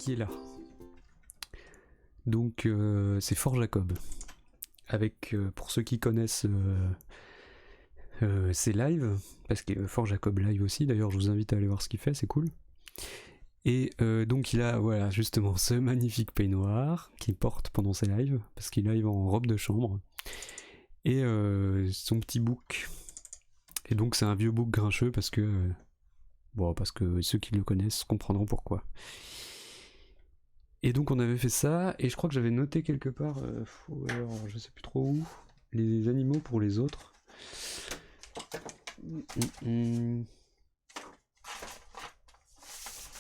qui est là. Donc c'est Fort Jacob. Avec, pour ceux qui connaissent ses lives, parce que Fort Jacob live aussi, d'ailleurs je vous invite à aller voir ce qu'il fait, c'est cool. Et donc il a voilà justement ce magnifique peignoir qu'il porte pendant ses lives, parce qu'il live en robe de chambre. Et son petit bouc. Et donc c'est un vieux bouc grincheux parce que ceux qui le connaissent comprendront pourquoi. Et donc on avait fait ça, et je crois que j'avais noté quelque part, alors je sais plus trop où, les animaux pour les autres.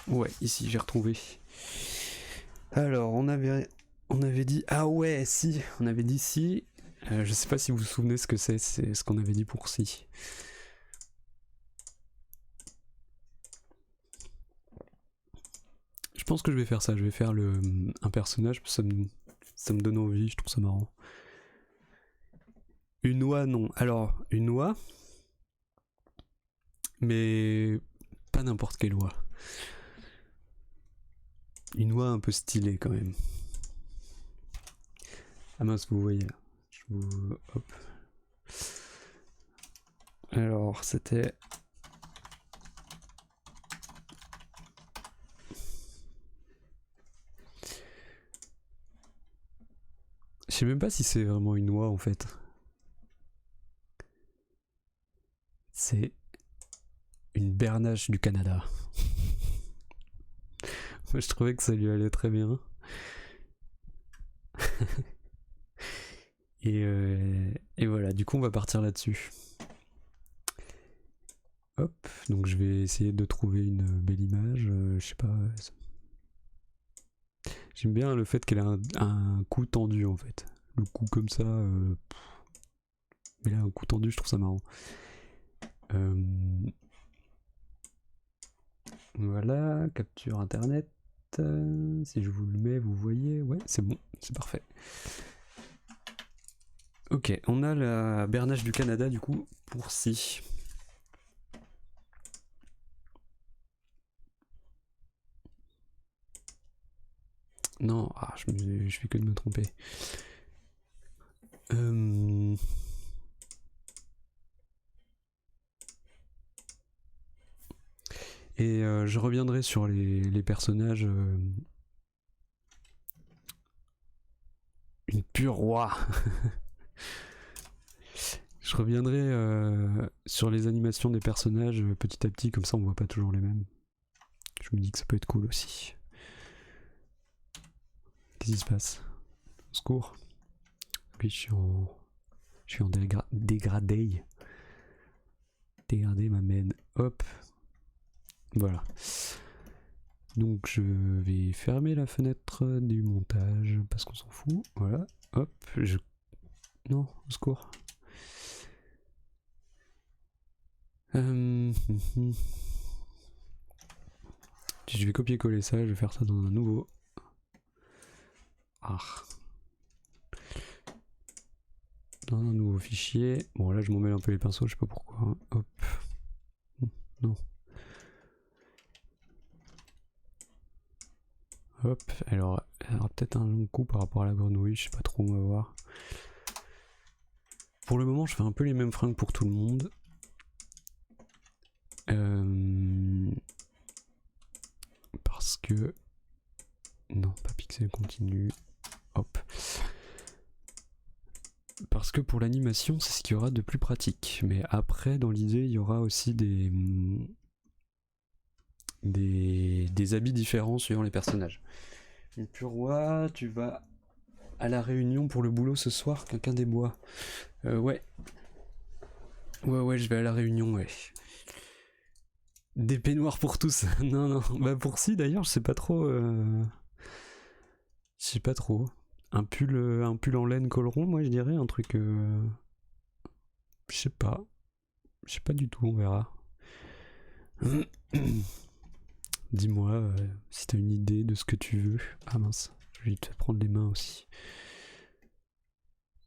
Ouais, ici j'ai retrouvé. Alors on avait dit, ah ouais, si, on avait dit si. Je sais pas si vous vous souvenez ce que c'est ce qu'on avait dit pour si. Je pense que je vais faire ça, je vais faire un personnage, ça me donne envie, je trouve ça marrant. Une oie, non. Alors, une oie, mais pas n'importe quelle oie. Une oie un peu stylée quand même. Ah mince, vous voyez là. Hop. Alors, c'était... Je sais même pas si c'est vraiment une oie en fait. C'est une bernache du Canada. Moi je trouvais que ça lui allait très bien. Et voilà, du coup on va partir là-dessus. Hop, donc je vais essayer de trouver une belle image, je sais pas. J'aime bien le fait qu'elle a un cou tendu en fait. Le cou comme ça, mais là un cou tendu, je trouve ça marrant. Voilà, capture internet. Si je vous le mets, vous voyez. Ouais, c'est bon, c'est parfait. Ok, on a la bernache du Canada du coup pour si. Non, je fais que de me tromper. Et je reviendrai sur les personnages. Une pure roi. Je reviendrai sur les animations des personnages petit à petit, comme ça on voit pas toujours les mêmes. Je me dis que ça peut être cool aussi. Qu'est-ce qui se passe? Au secours. Oui, je suis en dégradé. Dégradé m'amène. Hop. Voilà. Donc je vais fermer la fenêtre du montage parce qu'on s'en fout. Voilà. Hop. Non, au secours. Je vais copier-coller ça, je vais faire ça dans un nouveau. Dans un nouveau fichier. Bon là je m'en mêle un peu les pinceaux, je sais pas pourquoi. Hein. Hop. Non. Hop. Alors peut-être un long coup par rapport à la grenouille, je sais pas trop, on va voir. Pour le moment je fais un peu les mêmes fringues pour tout le monde. Parce que... Non, pas pixel continu. Hop. Parce que pour l'animation, c'est ce qu'il y aura de plus pratique. Mais après, dans l'idée, il y aura aussi des habits différents suivant les personnages. Une pure roi, tu vas à la réunion pour le boulot ce soir, quelqu'un des bois. Ouais. Ouais, je vais à la réunion, ouais. Des peignoirs pour tous. Non. Bah pour si d'ailleurs, je sais pas trop. Je sais pas trop. Un pull en laine colleron, moi je dirais, un truc. Je sais pas. Je sais pas du tout, on verra. Dis-moi si t'as une idée de ce que tu veux. Ah mince, je vais te prendre les mains aussi.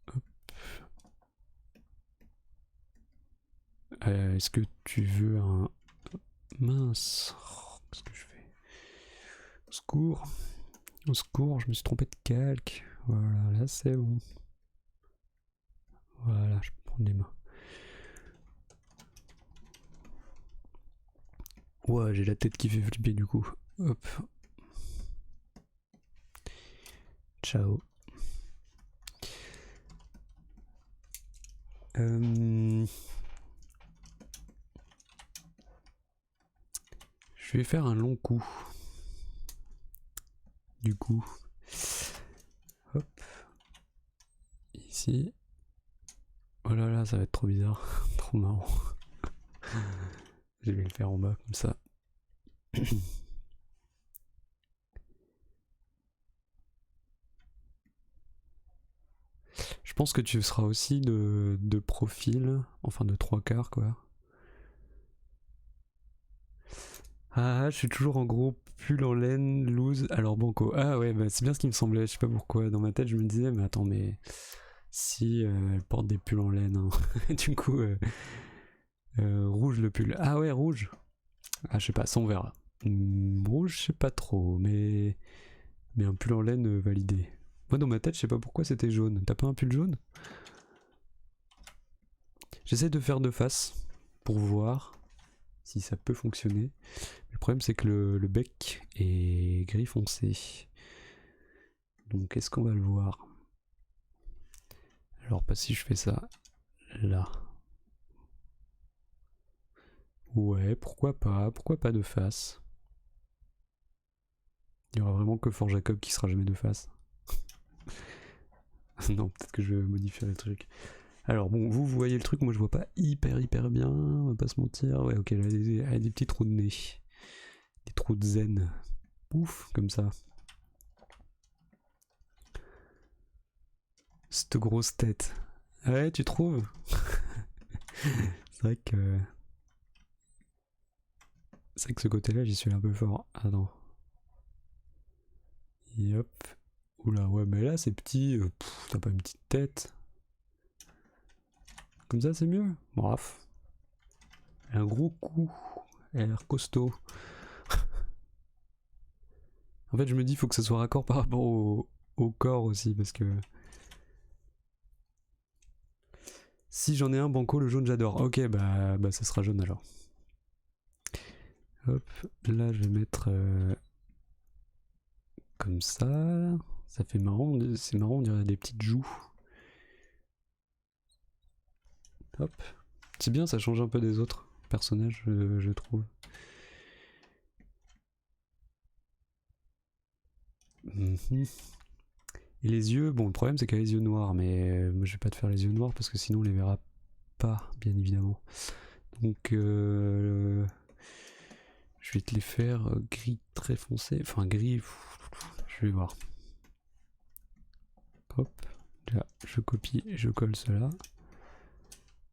Hop. Est-ce que tu veux un... Mince. Qu'est-ce que je fais? Au secours. Au secours, je me suis trompé de calque. Voilà, là c'est bon. Voilà, je prends les mains. Ouais, j'ai la tête qui fait flipper du coup. Hop. Ciao. Je vais faire un long coup. Du coup. Hop. Ici. Oh là là, ça va être trop bizarre. Trop marrant. Je vais le faire en bas comme ça. Je pense que tu seras aussi de profil, enfin de 3/4 quoi. Ah, je suis toujours en gros pull en laine, loose, alors banco. Ah ouais, bah c'est bien ce qui me semblait, je sais pas pourquoi. Dans ma tête, je me disais, mais attends, mais si elle porte des pulls en laine, hein. Du coup, rouge le pull. Ah ouais, rouge. Ah, je sais pas, ça on verra. Rouge, je sais pas trop, mais un pull en laine validé. Moi, dans ma tête, je sais pas pourquoi c'était jaune. T'as pas un pull jaune? J'essaie de faire de face pour voir si ça peut fonctionner. Le problème, c'est que le bec est gris foncé. Donc, est-ce qu'on va le voir? Alors, pas si je fais ça là. Ouais, pourquoi pas de face. Il y aura vraiment que Fort Jacob qui sera jamais de face. Non, peut-être que je vais modifier le truc. Alors bon, vous voyez le truc, moi je vois pas hyper bien, on va pas se mentir. Ouais, ok, là, elle a des petits trous de nez. Des trous de zen. Ouf, comme ça. Cette grosse tête. Ouais, tu trouves? C'est vrai que... C'est vrai que ce côté-là, j'y suis un peu fort. Attends. Yop. Oula, ouais, mais là, c'est petit. T'as pas une petite tête. Comme ça, c'est mieux. Bref. Un gros coup. Elle a l'air costaud. En fait, je me dis, faut que ça soit raccord par rapport au corps aussi, parce que... Si j'en ai un banco, le jaune j'adore. Ok, bah ça sera jaune alors. Hop, là je vais mettre comme ça. Ça fait marrant, c'est marrant, on dirait des petites joues. Hop, c'est bien, ça change un peu des autres personnages, je trouve. Et les yeux, bon, le problème c'est qu'elle a les yeux noirs, mais moi je vais pas te faire les yeux noirs parce que sinon on les verra pas, bien évidemment. Donc je vais te les faire gris très foncé, enfin gris, je vais voir. Hop, là je copie et je colle cela.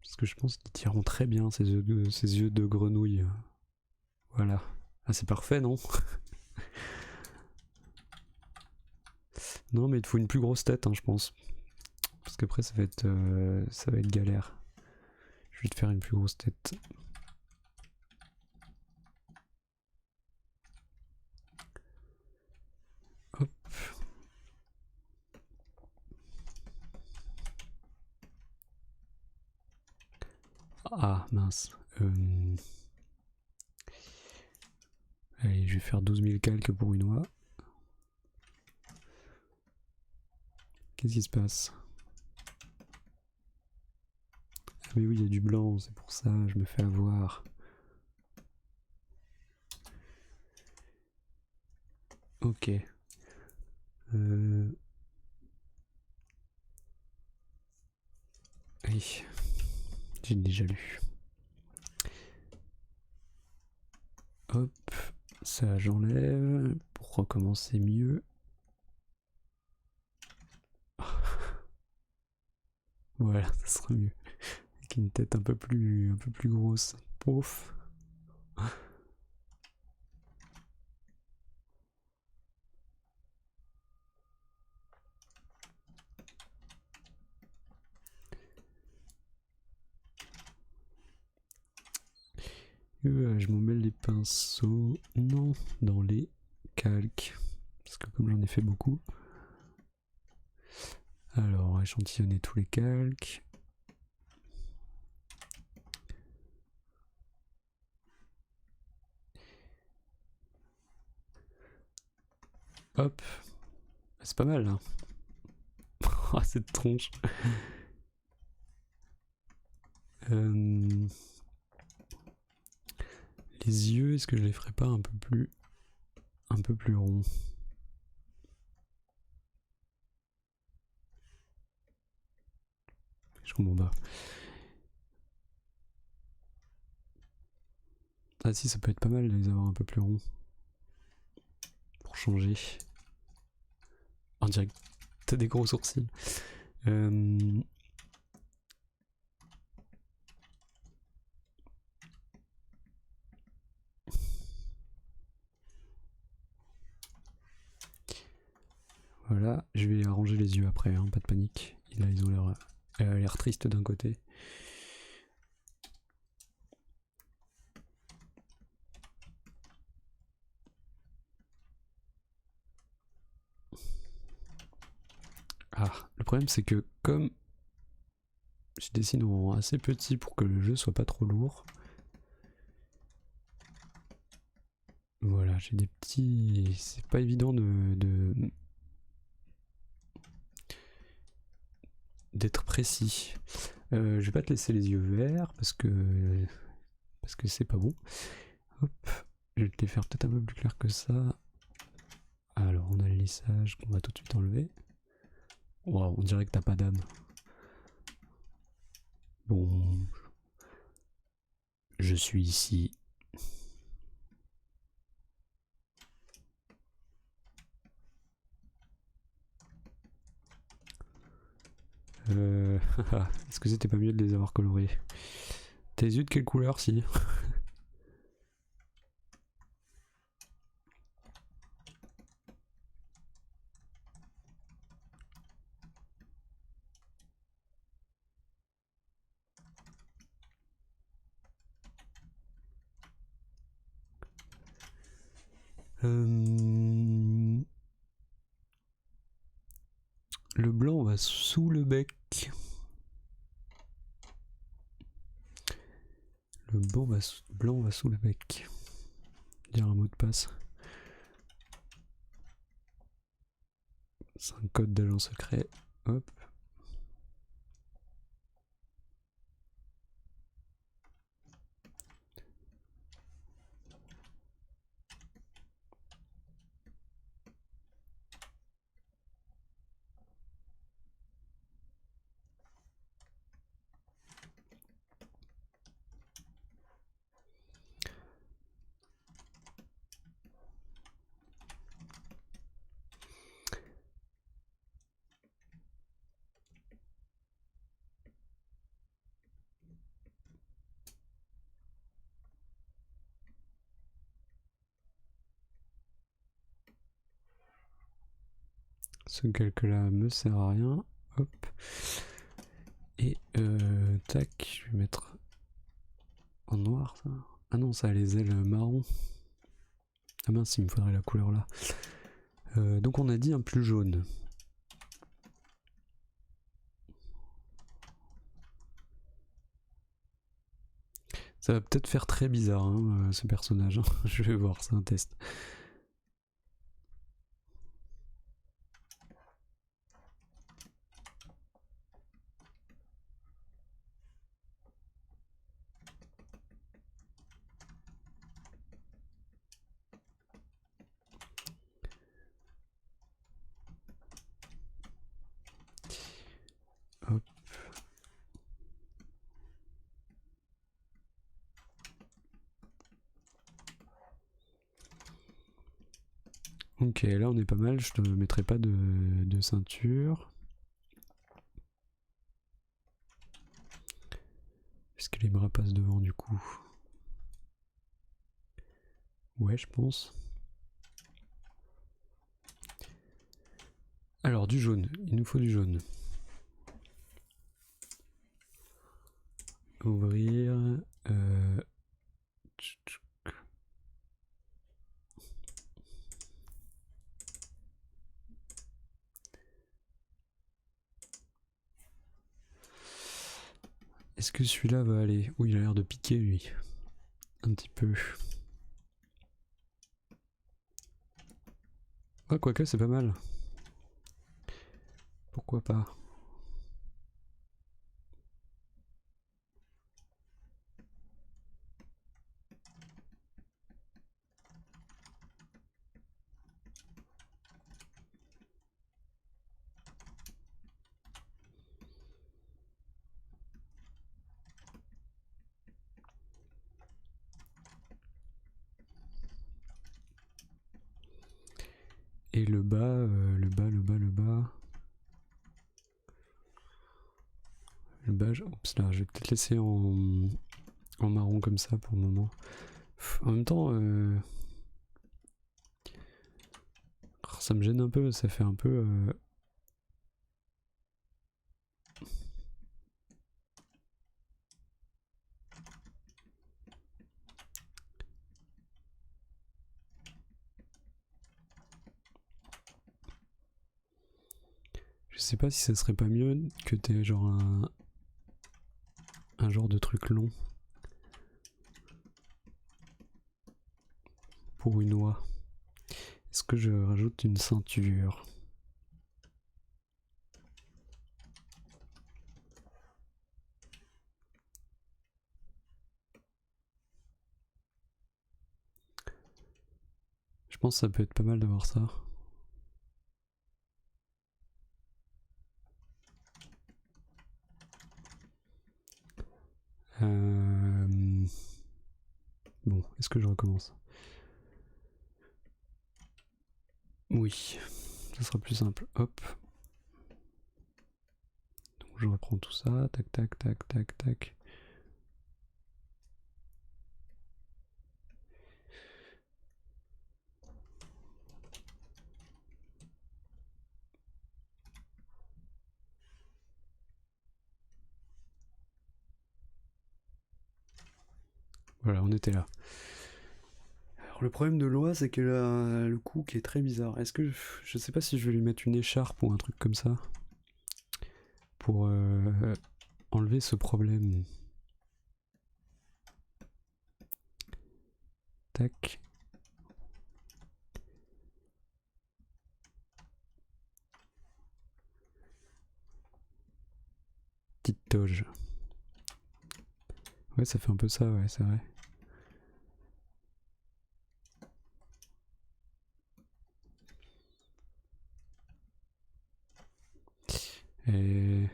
Parce que je pense qu'ils tireront très bien ces yeux de grenouille. Voilà. Ah c'est parfait non? Non mais il te faut une plus grosse tête hein, je pense. Parce qu'après ça va être galère. Je vais te faire une plus grosse tête. Hop. Ah mince. Allez, je vais faire 12 000 calques pour une oie. Qu'est-ce qui se passe? Ah mais oui, il y a du blanc, c'est pour ça, je me fais avoir. Ok. Oui, j'ai déjà lu. Hop, ça j'enlève pour recommencer mieux. Voilà, ça sera mieux. Avec une tête un peu plus grosse. Pouf. Je m'en mêle les pinceaux. Non, dans les calques. parce que comme j'en ai fait beaucoup. Alors, échantillonner tous les calques. Hop. C'est pas mal là. Oh, cette tronche. Les yeux, est-ce que je les ferais pas un peu plus ronds? Je comprends pas. Ah si, ça peut être pas mal de les avoir un peu plus ronds. Pour changer. On dirait que t'as des gros sourcils. Voilà, je vais arranger les yeux après, hein, pas de panique. Là, ils ont l'air tristes d'un côté. Ah, le problème c'est que comme je dessine en assez petit pour que le jeu soit pas trop lourd, voilà, j'ai des petits... C'est pas évident d'être précis. Je vais pas te laisser les yeux verts parce que c'est pas bon. Hop, je vais te les faire peut-être un peu plus clair que ça. Alors on a le lissage qu'on va tout de suite enlever. Waouh, on dirait que t'as pas d'âme. Bon, je suis ici. Est-ce que c'était pas mieux de les avoir colorés? Tes yeux de quelle couleur, si? Le blanc va sous le bec. Le blanc va sous le bec. Dire un mot de passe. C'est un code d'agent secret. Hop. Ce calque-là me sert à rien. Hop. Et tac, je vais mettre en noir ça. Ah non, ça a les ailes marron. Ah mince, il me faudrait la couleur là. Donc on a dit un plus jaune. Ça va peut-être faire très bizarre hein, ce personnage. Je vais voir, c'est un test. Hop. Ok, là on est pas mal, je te mettrai pas de ceinture. Est-ce que les bras passent devant du coup? Ouais, je pense. Alors du jaune, il nous faut du jaune. Ouvrir. Est-ce que celui-là va aller? Oui, il a l'air de piquer lui. Un petit peu. Ah, quoique, c'est pas mal. Pourquoi pas? Et le bas, le bas. Le bas, oups là, je vais peut-être laisser en marron comme ça pour le moment. En même temps, ça me gêne un peu, ça fait un peu... Je sais pas si ça serait pas mieux que t'aies genre un genre de truc long pour une oie. Est-ce que je rajoute une ceinture? Je pense que ça peut être pas mal d'avoir ça. Bon, est-ce que je recommence? Oui, ça sera plus simple. Hop. Donc je reprends tout ça. Tac, tac, tac, tac, tac. Voilà, on était là. Alors le problème de l'oie, c'est qu'elle a le cou qui est très bizarre. Est-ce que je sais pas si je vais lui mettre une écharpe ou un truc comme ça pour enlever ce problème. Tac. Petite toge. Ouais, ça fait un peu ça, ouais, c'est vrai. Et...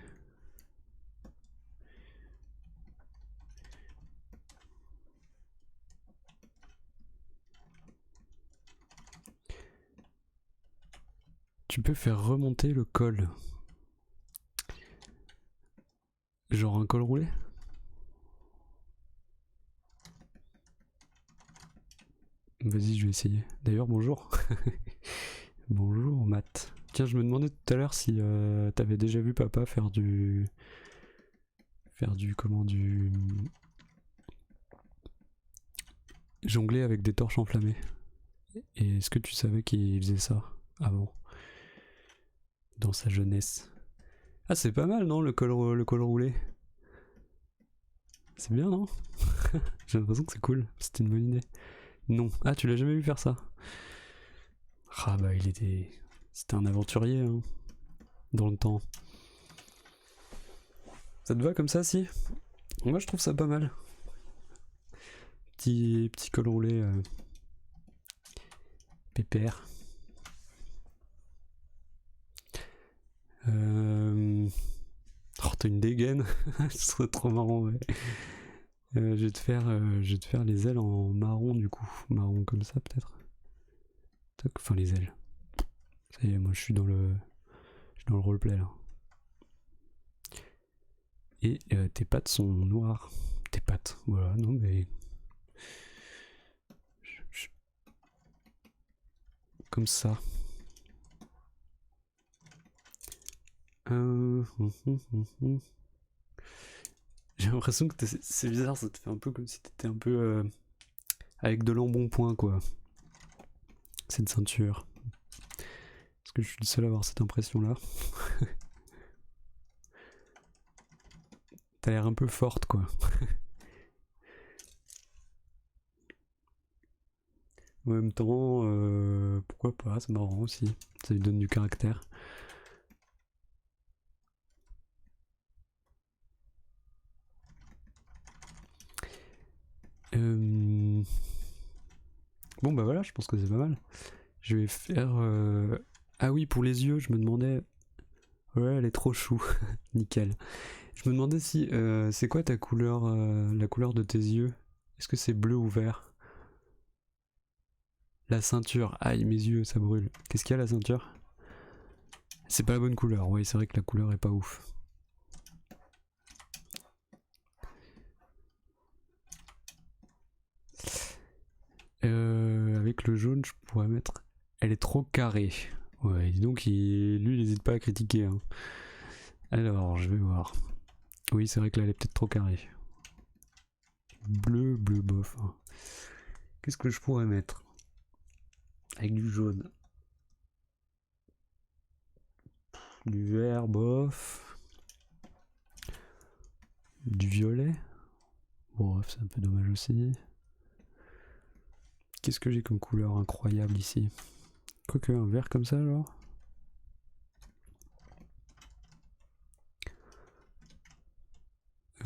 tu peux faire remonter le col. Genre un col roulé? Vas-y, je vais essayer. D'ailleurs, bonjour. Bonjour, Matt. Tiens, je me demandais tout à l'heure si t'avais déjà vu papa faire du... jongler avec des torches enflammées. Et est-ce que tu savais qu'il faisait ça avant, dans sa jeunesse? Ah, c'est pas mal, non, le col roulé? C'est bien, non? J'ai l'impression que c'est cool. C'était une bonne idée. Non. Ah, tu l'as jamais vu faire ça? Ah bah, c'était un aventurier, hein, dans le temps. Ça te va comme ça, si? Moi, je trouve ça pas mal. Petit col roulé pépère. Oh, t'as une dégaine. Ce serait trop marrant, ouais. Je vais te faire les ailes en marron, du coup. Marron comme ça, peut-être. Enfin, les ailes. Ça y est, moi, je suis dans le roleplay, là. Et tes pattes sont noires. Tes pattes, voilà, non, mais... Comme ça. J'ai l'impression que c'est bizarre, ça te fait un peu comme si t'étais un peu avec de l'embonpoint, quoi. Cette ceinture. Est-ce que je suis le seul à avoir cette impression-là? T'as l'air un peu forte quoi. En même temps, pourquoi pas, c'est marrant aussi. Ça lui donne du caractère. Bon bah voilà, je pense que c'est pas mal. Je vais faire... Ah oui, pour les yeux, je me demandais... Ouais, elle est trop chou. Nickel. Je me demandais si... c'est quoi ta couleur, la couleur de tes yeux? Est-ce que c'est bleu ou vert? La ceinture. Aïe, mes yeux, ça brûle. Qu'est-ce qu'il y a la ceinture? C'est pas la bonne couleur. Oui, c'est vrai que la couleur est pas ouf. Avec le jaune, je pourrais mettre... Elle est trop carrée. Ouais, dis donc, lui, il n'hésite pas à critiquer. Hein. Alors, je vais voir. Oui, c'est vrai que là, elle est peut-être trop carrée. Bleu, bleu, bof. Qu'est-ce que je pourrais mettre? Avec du jaune. Du vert, bof. Du violet. Bon, bref, c'est un peu dommage aussi. Qu'est-ce que j'ai comme couleur incroyable ici? Quoique, un vert comme ça, genre.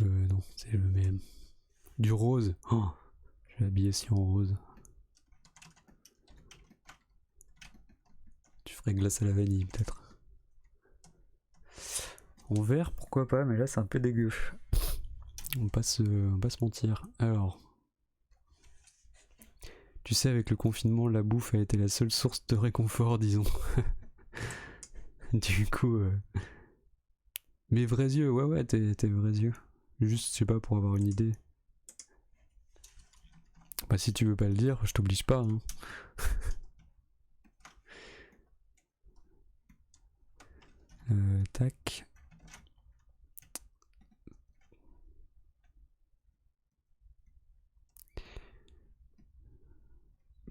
Non, c'est le même. Du rose. Oh, je vais habiller si en rose. Tu ferais glace à la vanille, peut-être. En vert, pourquoi pas, mais là, c'est un peu dégueu. On va pas se mentir. Alors. Tu sais, avec le confinement, la bouffe a été la seule source de réconfort, disons. Du coup... Mes vrais yeux, ouais, tes vrais yeux. Juste, je sais pas, pour avoir une idée. Bah si tu veux pas le dire, je t'oblige pas. Hein. Tac.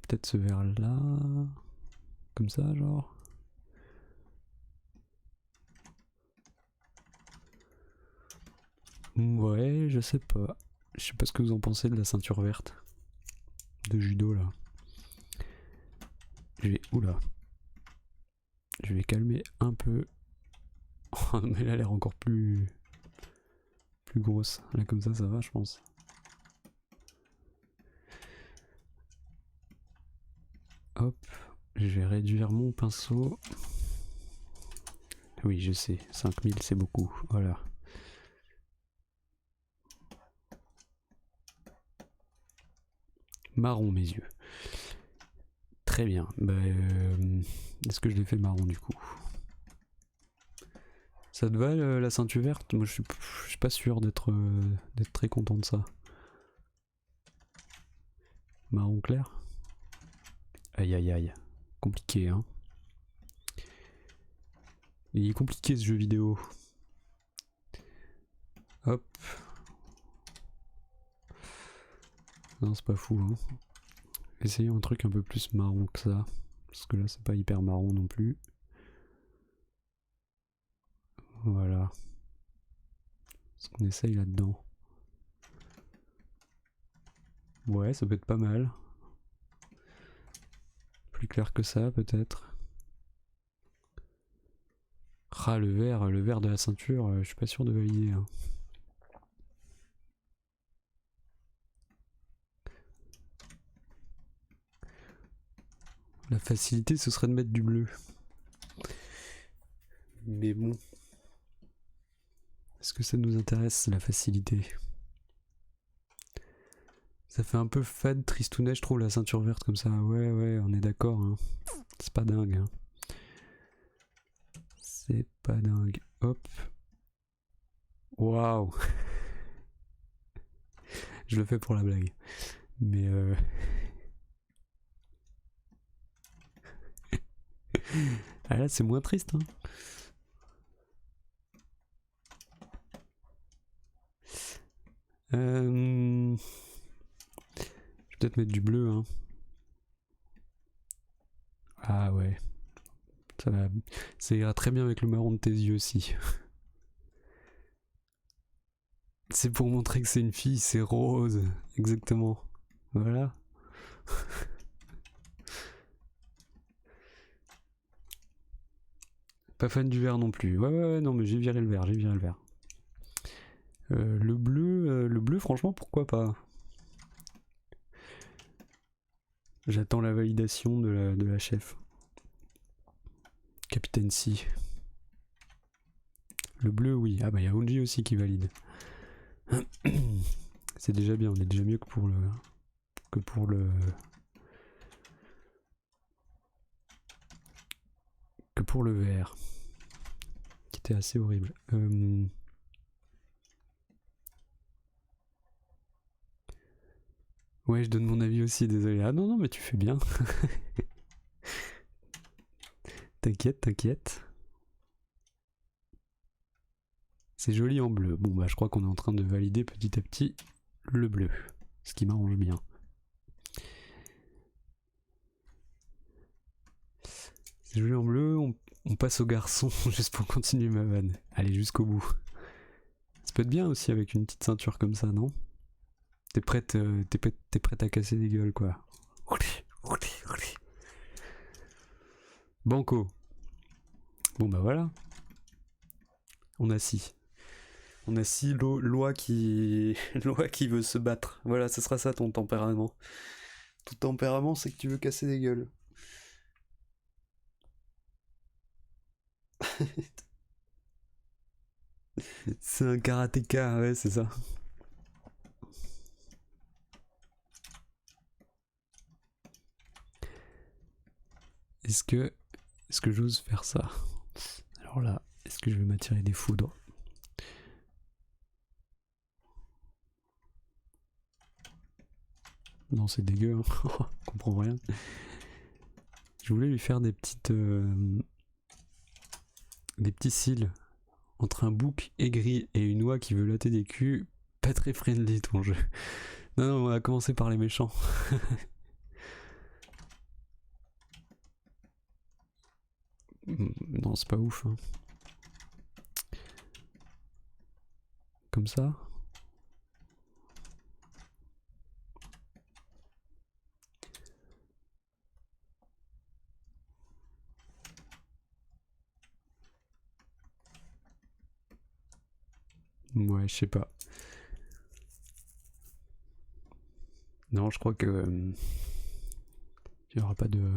Peut-être ce verre là. Comme ça, genre. Ouais, je sais pas. Je sais pas ce que vous en pensez de la ceinture verte. De judo là. Oula. Je vais calmer un peu. Mais elle a l'air encore plus grosse. Là comme ça va je pense. Hop. Je vais réduire mon pinceau. Oui je sais. 5000 c'est beaucoup. Voilà. Marron mes yeux. Très bien. Bah, est-ce que je l'ai fait marron du coup? Ça te va la ceinture verte? Moi je suis pas sûr d'être très content de ça. Marron clair? Aïe aïe aïe. Compliqué hein. Il est compliqué ce jeu vidéo. Hop. Non c'est pas fou hein. Essayons un truc un peu plus marron que ça. Parce que là c'est pas hyper marron non plus. Voilà. Ce qu'on essaye là-dedans. Ouais, ça peut être pas mal. Plus clair que ça, peut-être. Ah, le vert de la ceinture, je suis pas sûr de valider. Hein. La facilité, ce serait de mettre du bleu. Mais bon. Est-ce que ça nous intéresse, la facilité? Ça fait un peu fade, tristounet, je trouve, la ceinture verte comme ça. Ouais, on est d'accord. Hein. C'est pas dingue. Hein. C'est pas dingue. Hop. Waouh. Je le fais pour la blague. Mais ah là, c'est moins triste. Hein. Je vais peut-être mettre du bleu. Hein. Ah ouais. Ça ira très bien avec le marron de tes yeux aussi. C'est pour montrer que c'est une fille, c'est rose. Exactement. Voilà. Pas fan du vert non plus. Ouais, non, mais j'ai viré le vert, le bleu, franchement, pourquoi pas. J'attends la validation de la chef. Capitaine C. Le bleu, oui. Ah bah, il y a Onji aussi qui valide. C'est déjà bien, on est déjà mieux que pour le... que pour le vert. Qui était assez horrible. Ouais, je donne mon avis aussi, désolé. Ah non, mais tu fais bien. T'inquiète. C'est joli en bleu. Bon bah je crois qu'on est en train de valider petit à petit le bleu. Ce qui m'arrange bien. C'est joli en bleu, on passe au garçon juste pour continuer ma vanne. Allez jusqu'au bout. Ça peut être bien aussi avec une petite ceinture comme ça, non? T'es prête à casser des gueules quoi. Banco. Bon bah voilà. On a si loi qui veut se battre. Voilà, ce sera ça ton tempérament. Ton tempérament, c'est que tu veux casser des gueules. C'est un karatéka, ouais, c'est ça. Est-ce que j'ose faire ça? Alors là, est-ce que je vais m'attirer des foudres? Non, c'est dégueu, hein. Je comprends rien. Je voulais lui faire des petites... des petits cils entre un bouc aigri et une oie qui veut latter des culs. Pas très friendly ton jeu. Non, on va commencer par les méchants. Non, c'est pas ouf. Hein. Comme ça. Ouais, je sais pas. Non, je crois que... il n'y aura pas de...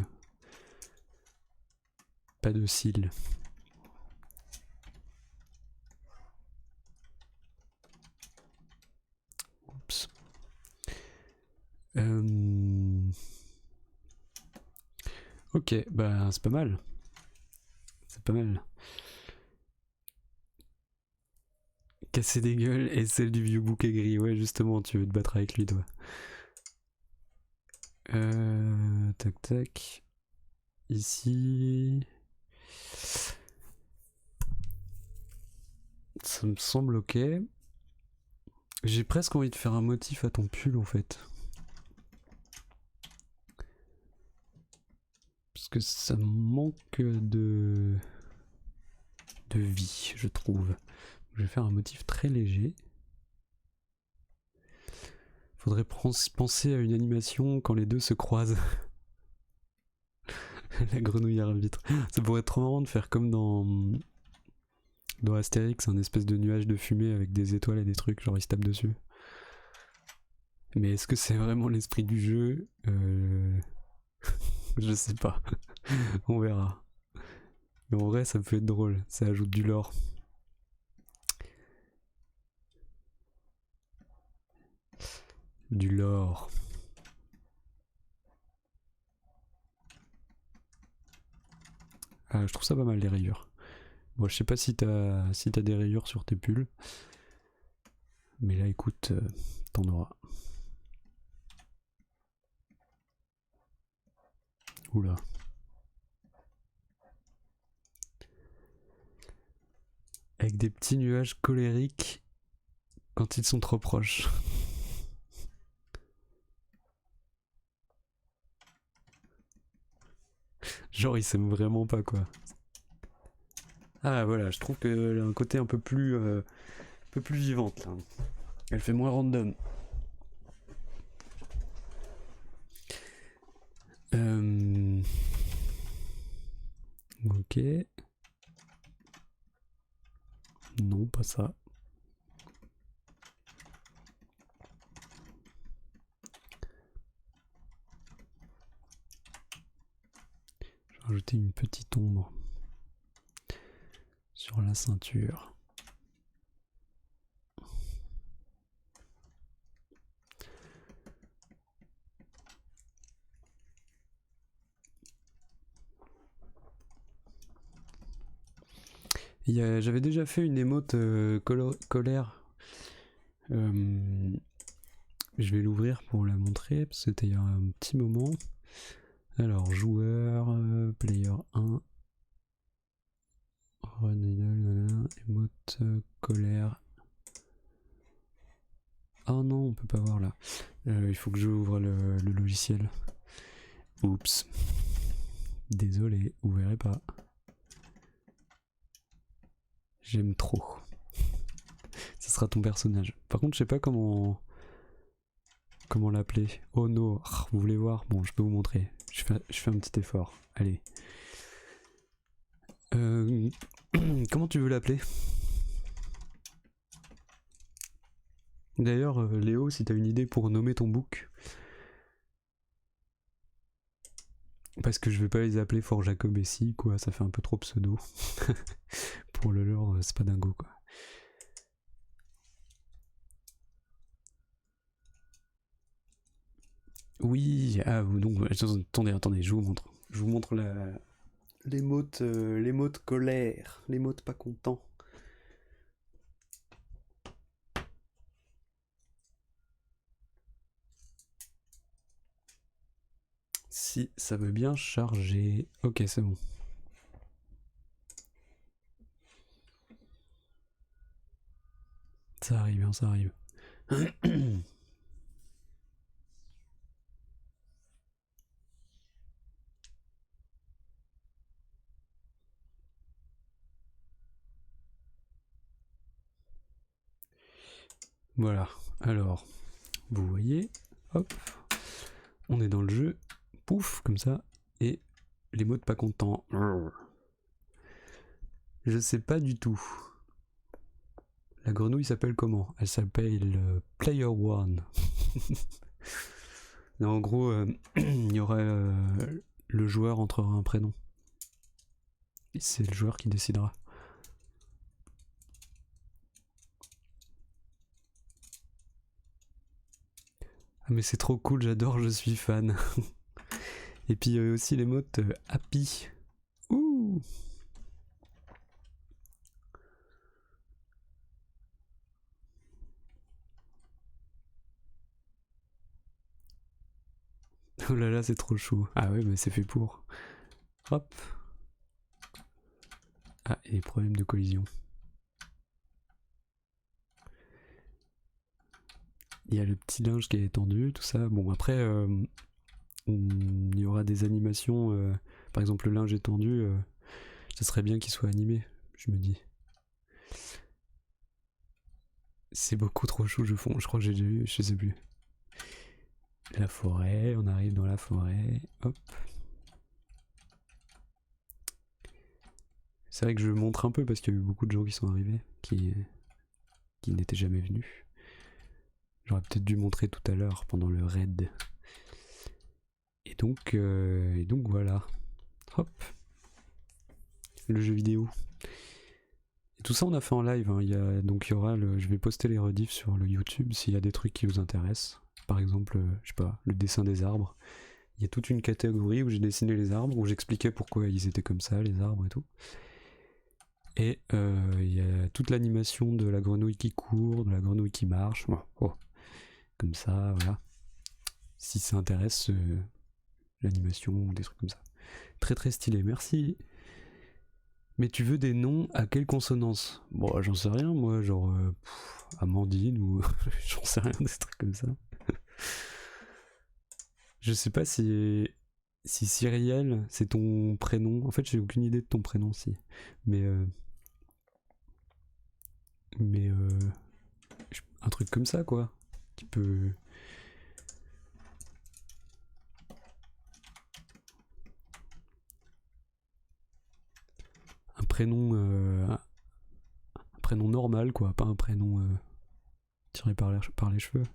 pas de cils. Oups. Ok, bah c'est pas mal. C'est pas mal. Casser des gueules et celle du vieux bouc aigri. Ouais, justement, tu veux te battre avec lui, toi. Tac. Ici... Ça me semble ok. J'ai presque envie de faire un motif à ton pull, en fait. Parce que ça manque de vie, je trouve. Je vais faire un motif très léger. Faudrait penser à une animation quand les deux se croisent. La grenouille arbitre. Ça pourrait être trop marrant de faire comme dans Astérix, un espèce de nuage de fumée avec des étoiles et des trucs, genre ils se tapent dessus. Mais est-ce que c'est vraiment l'esprit du jeu? Je sais pas. On verra. Mais en vrai, ça peut être drôle. Ça ajoute du lore. Du lore. Ah, je trouve ça pas mal les rayures. Bon, je sais pas si t'as des rayures sur tes pulls. Mais là, écoute, t'en auras. Oula. Avec des petits nuages colériques quand ils sont trop proches. Genre, ils s'aiment vraiment pas, quoi. Ah, voilà, je trouve qu'elle a un côté un peu plus vivante, là. Elle fait moins random. Ok. Non, pas ça. Je vais rajouter une petite ombre sur la ceinture. J'avais déjà fait une émote colère. Je vais l'ouvrir pour la montrer, parce que c'était il y a un petit moment. Alors, joueur, player 1, run idle, émote colère. Oh non, on peut pas voir là. Il faut que j'ouvre le logiciel. Oups. Désolé, vous verrez pas. J'aime trop. Ce sera ton personnage. Par contre, je sais pas comment l'appeler. Oh no, vous voulez voir? Bon, je peux vous montrer. Je fais un petit effort. Allez. Comment tu veux l'appeler? D'ailleurs, Léo, si t'as une idée pour nommer ton book. Parce que je vais pas les appeler Fort Jacob et si, quoi, ça fait un peu trop pseudo. Pour le lore, c'est pas dingo, quoi. Oui, ah, donc, attendez, je vous montre. Je vous montre l'émote colère, l'émote pas content. Si ça veut bien charger. Ok, c'est bon. Ça arrive, hein, ça arrive. Voilà, alors, vous voyez, hop, on est dans le jeu, pouf, comme ça, et les mots de pas content. Je sais pas du tout. La grenouille s'appelle comment? Elle s'appelle Player One. En gros, il y aurait le joueur entrera un prénom. Et c'est le joueur qui décidera. Ah mais c'est trop cool, j'adore, je suis fan. Et puis aussi les mots happy. Ouh. Oh là là, c'est trop chaud. Ah ouais, mais c'est fait pour. Hop. Ah, et les problèmes de collision. Il y a le petit linge qui est étendu, tout ça. Bon, après, il y aura des animations. Par exemple, le linge étendu, ça serait bien qu'il soit animé, je me dis. C'est beaucoup trop chaud, je crois que j'ai déjà vu, je sais plus. La forêt, on arrive dans la forêt. Hop. C'est vrai que je montre un peu parce qu'il y a eu beaucoup de gens qui sont arrivés, qui n'étaient jamais venus. J'aurais peut-être dû montrer tout à l'heure pendant le raid. Et donc voilà. Hop. Le jeu vidéo. Et tout ça on a fait en live. Hein. Donc il y aura je vais poster les rediffs sur le YouTube s'il y a des trucs qui vous intéressent. Par exemple, je sais pas, le dessin des arbres. Il y a toute une catégorie où j'ai dessiné les arbres, où j'expliquais pourquoi ils étaient comme ça, les arbres et tout. Et il y a toute l'animation de la grenouille qui court, de la grenouille qui marche. Oh. Comme ça, voilà. Si ça intéresse l'animation ou des trucs comme ça. Très très stylé, merci. Mais tu veux des noms à quelle consonance? Bon, j'en sais rien, moi, genre Amandine ou j'en sais rien, des trucs comme ça. Je sais pas si Cyrielle, c'est ton prénom. En fait, j'ai aucune idée de ton prénom, si. Mais un truc comme ça quoi. Qui peut... Un prénom normal quoi, pas un prénom tiré par les cheveux.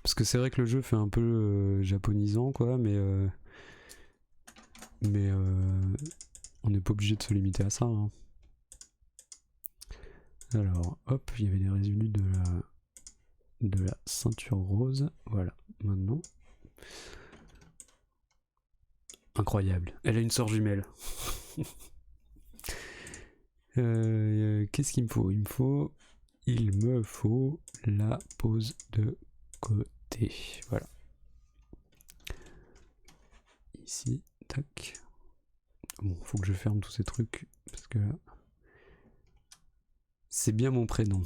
Parce que c'est vrai que le jeu fait un peu japonisant quoi, mais on n'est pas obligé de se limiter à ça. Hein. Alors, hop, il y avait des résidus de la ceinture rose. Voilà, maintenant. Incroyable. Elle a une sœur jumelle. Qu'est-ce qu'il me faut? Il me faut la pose de côté. Voilà. Ici, tac. Bon, faut que je ferme tous ces trucs parce que là... C'est bien mon prénom.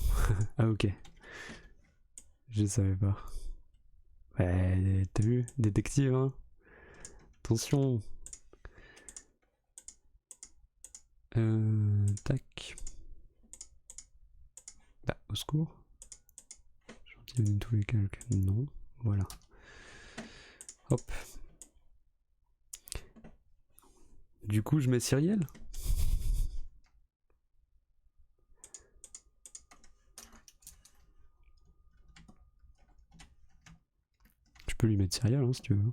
Ah ok. Je savais pas. Ouais, t'as vu? Détective, hein? Attention. Tac. Bah, au secours. J'en tous les calques. Non. Voilà. Hop. Du coup, je mets Cyrielle. Je peux lui mettre Cyrielle hein, si tu veux.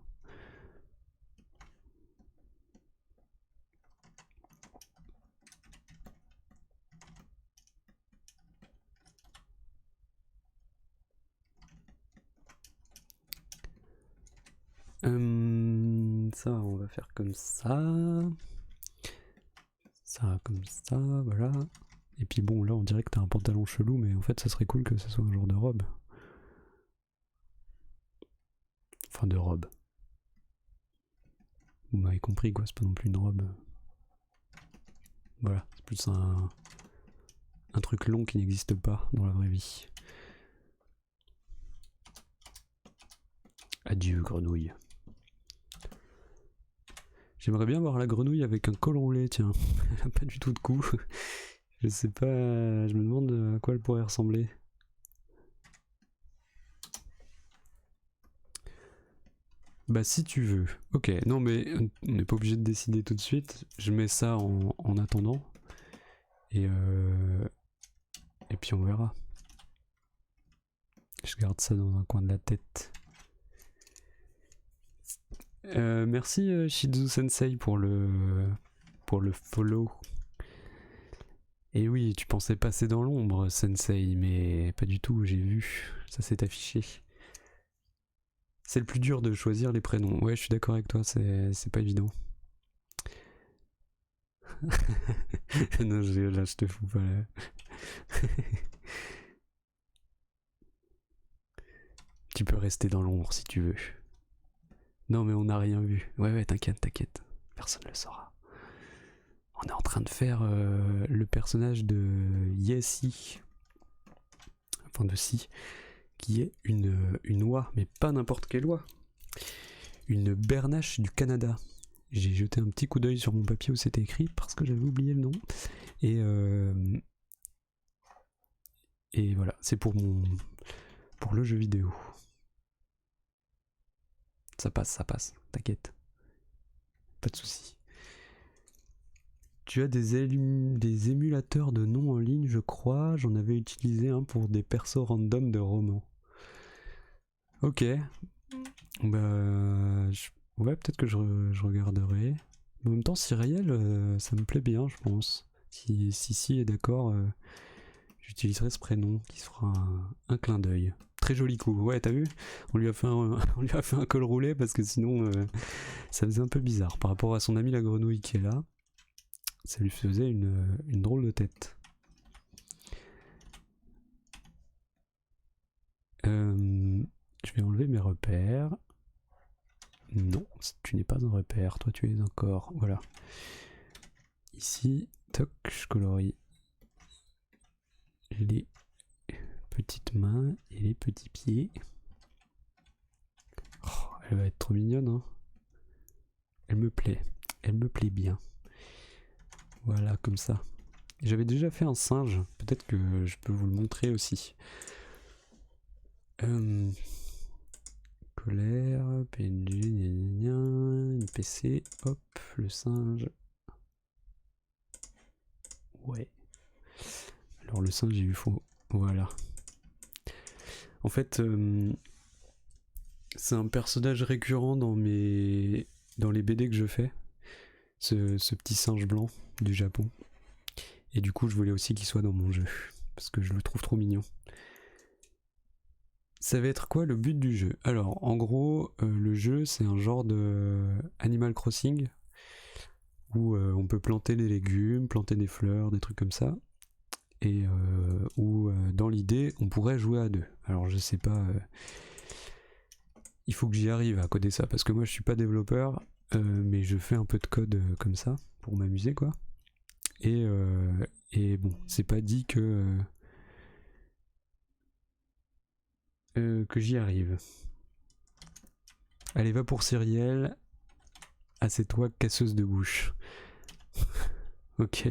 Ça, on va faire comme ça. Ça, comme ça, voilà. Et puis bon, là, on dirait que t'as un pantalon chelou, mais en fait, ça serait cool que ce soit un genre de robe. Enfin, de robe. Vous m'avez compris, quoi, c'est pas non plus une robe. Voilà, c'est plus un truc long qui n'existe pas dans la vraie vie. Adieu, grenouille. J'aimerais bien voir la grenouille avec un col roulé, tiens. Elle a pas du tout de cou. Je sais pas, je me demande à quoi elle pourrait ressembler. Bah si tu veux. Ok, non mais on n'est pas obligé de décider tout de suite. Je mets ça en attendant. Et puis on verra. Je garde ça dans un coin de la tête. Merci Shizu Sensei pour le follow. Et oui, tu pensais passer dans l'ombre, Sensei, mais pas du tout, j'ai vu. Ça s'est affiché. C'est le plus dur de choisir les prénoms. Ouais, je suis d'accord avec toi, c'est pas évident. Non, là, je te fous pas là. Tu peux rester dans l'ombre si tu veux. Non, mais on n'a rien vu. Ouais, t'inquiète, t'inquiète. Personne ne le saura. On est en train de faire le personnage de Yessi. Enfin, de Si. Qui est une oie, mais pas n'importe quelle oie. Une bernache du Canada. J'ai jeté un petit coup d'œil sur mon papier où c'était écrit parce que j'avais oublié le nom. Et voilà, c'est pour le jeu vidéo. Ça passe, t'inquiète. Pas de soucis. Tu as des émulateurs de noms en ligne, je crois. J'en avais utilisé un pour des persos random de romans. Ok. Bah, ouais, peut-être que je regarderai. Mais en même temps, Cyrielle, ça me plaît bien, je pense. Si est d'accord, j'utiliserai ce prénom qui se fera un clin d'œil. Très joli coup. Ouais, t'as vu? On lui a fait un col roulé parce que sinon, ça faisait un peu bizarre. Par rapport à son ami la grenouille qui est là, ça lui faisait une drôle de tête. Je vais enlever mes repères. Non, tu n'es pas un repère, toi tu es un corps. Voilà. Ici, toc, je colorie les petites mains et les petits pieds. Oh, elle va être trop mignonne, hein. Elle me plaît bien. Voilà, comme ça. J'avais déjà fait un singe, peut-être que je peux vous le montrer aussi. Colère, PNG, gna gna gna, PC, hop, le singe. Ouais. Alors le singe, il lui faut... Voilà. En fait, c'est un personnage récurrent dans les BD que je fais. Ce petit singe blanc du Japon. Et du coup, je voulais aussi qu'il soit dans mon jeu. Parce que je le trouve trop mignon. Ça va être quoi le but du jeu? Alors, en gros, le jeu, c'est un genre de Animal Crossing où on peut planter des légumes, planter des fleurs, des trucs comme ça. Et où, dans l'idée, on pourrait jouer à deux. Alors, je sais pas... il faut que j'y arrive à coder ça. Parce que moi, je suis pas développeur, mais je fais un peu de code comme ça, pour m'amuser, quoi. Et bon, c'est pas dit que j'y arrive. Allez, va pour Cyrielle. Ah, c'est toi, casseuse de bouche. Ok.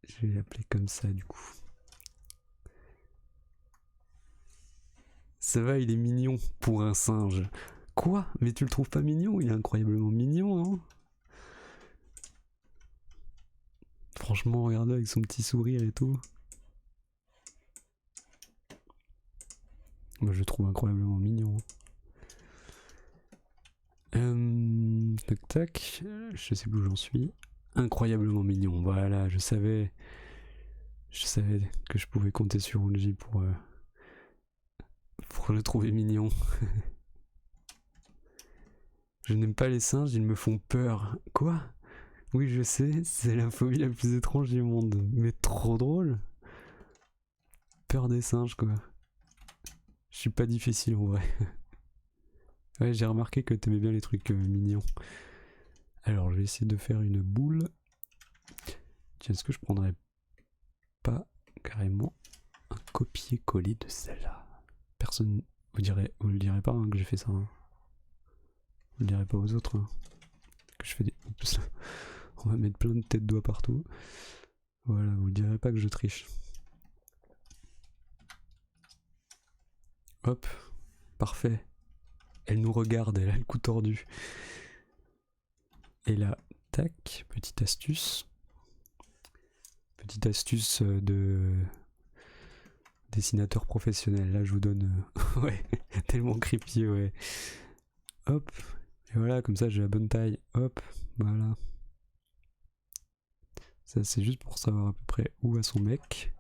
Je vais l'appeler comme ça, du coup. Ça va, il est mignon pour un singe. Quoi? Mais tu le trouves pas mignon? Il est incroyablement mignon, non? Franchement, regarde avec son petit sourire et tout. Moi, je le trouve incroyablement mignon. Tac tac. Je sais plus où j'en suis. Incroyablement mignon. Voilà, je savais que je pouvais compter sur Unji pour le trouver mignon. Je n'aime pas les singes, ils me font peur. Quoi? Oui, je sais, c'est la phobie la plus étrange du monde. Mais trop drôle. Peur des singes, quoi. Je suis pas difficile en vrai. Ouais, j'ai remarqué que t'aimais bien les trucs mignons. Alors, je vais essayer de faire une boule. Tiens, est-ce que je prendrais pas carrément un copier-coller de celle-là? Personne... Vous le direz pas hein, que j'ai fait ça. Hein. Vous le direz pas aux autres. Hein, que je fais des... Oups. On va mettre plein de têtes doigts partout. Voilà, vous le direz pas que je triche. Hop, parfait. Elle nous regarde, elle a le cou tordu. Et là, tac, petite astuce. Petite astuce de dessinateur professionnel. Là, je vous donne... ouais, tellement creepy, ouais. Hop, et voilà, comme ça, j'ai la bonne taille. Hop, voilà. Ça, c'est juste pour savoir à peu près où va son bec.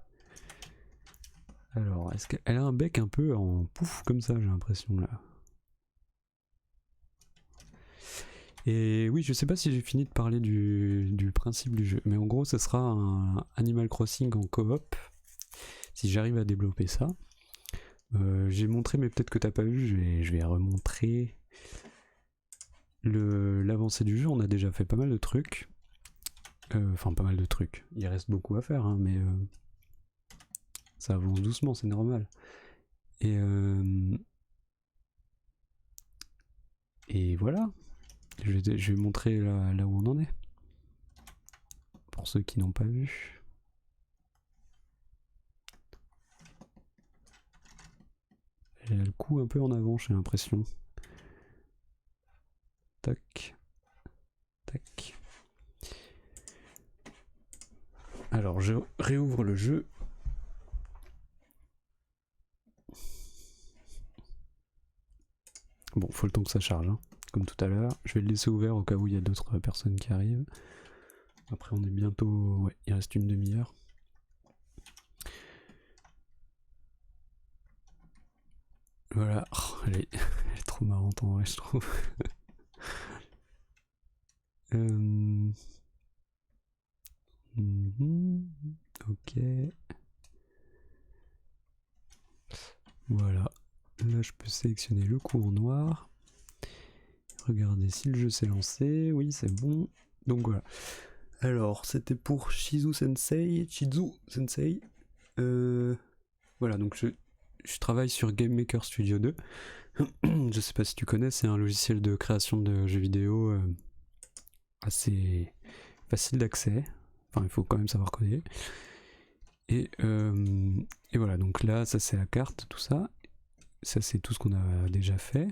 Alors, est-ce qu'elle a un bec un peu en pouf, comme ça, j'ai l'impression, là. Et oui, je sais pas si j'ai fini de parler du principe du jeu, mais en gros, ce sera un Animal Crossing en coop, si j'arrive à développer ça. J'ai montré, mais peut-être que t'as pas vu, je vais remontrer l'avancée du jeu. On a déjà fait pas mal de trucs. Enfin, pas mal de trucs. Il reste beaucoup à faire, hein, mais ça avance doucement, c'est normal. Et voilà. Je vais montrer là où on en est. Pour ceux qui n'ont pas vu. Elle a le coup un peu en avant, j'ai l'impression. Tac. Tac. Alors, je réouvre le jeu. Bon, faut le temps que ça charge, hein, comme tout à l'heure. Je vais le laisser ouvert au cas où il y a d'autres personnes qui arrivent. Après, on est bientôt... Ouais, il reste une demi-heure. Voilà. Oh, elle est trop marrante en vrai, je trouve. Ok. Voilà. Là, je peux sélectionner le coup en noir. Regardez si le jeu s'est lancé. Oui, c'est bon. Donc voilà. Alors, c'était pour Chizu Sensei. Voilà, donc je travaille sur Game Maker Studio 2. Je sais pas si tu connais, c'est un logiciel de création de jeux vidéo assez facile d'accès. Enfin, il faut quand même savoir coder. Et voilà, donc là, ça c'est la carte, tout ça. Ça c'est tout ce qu'on a déjà fait.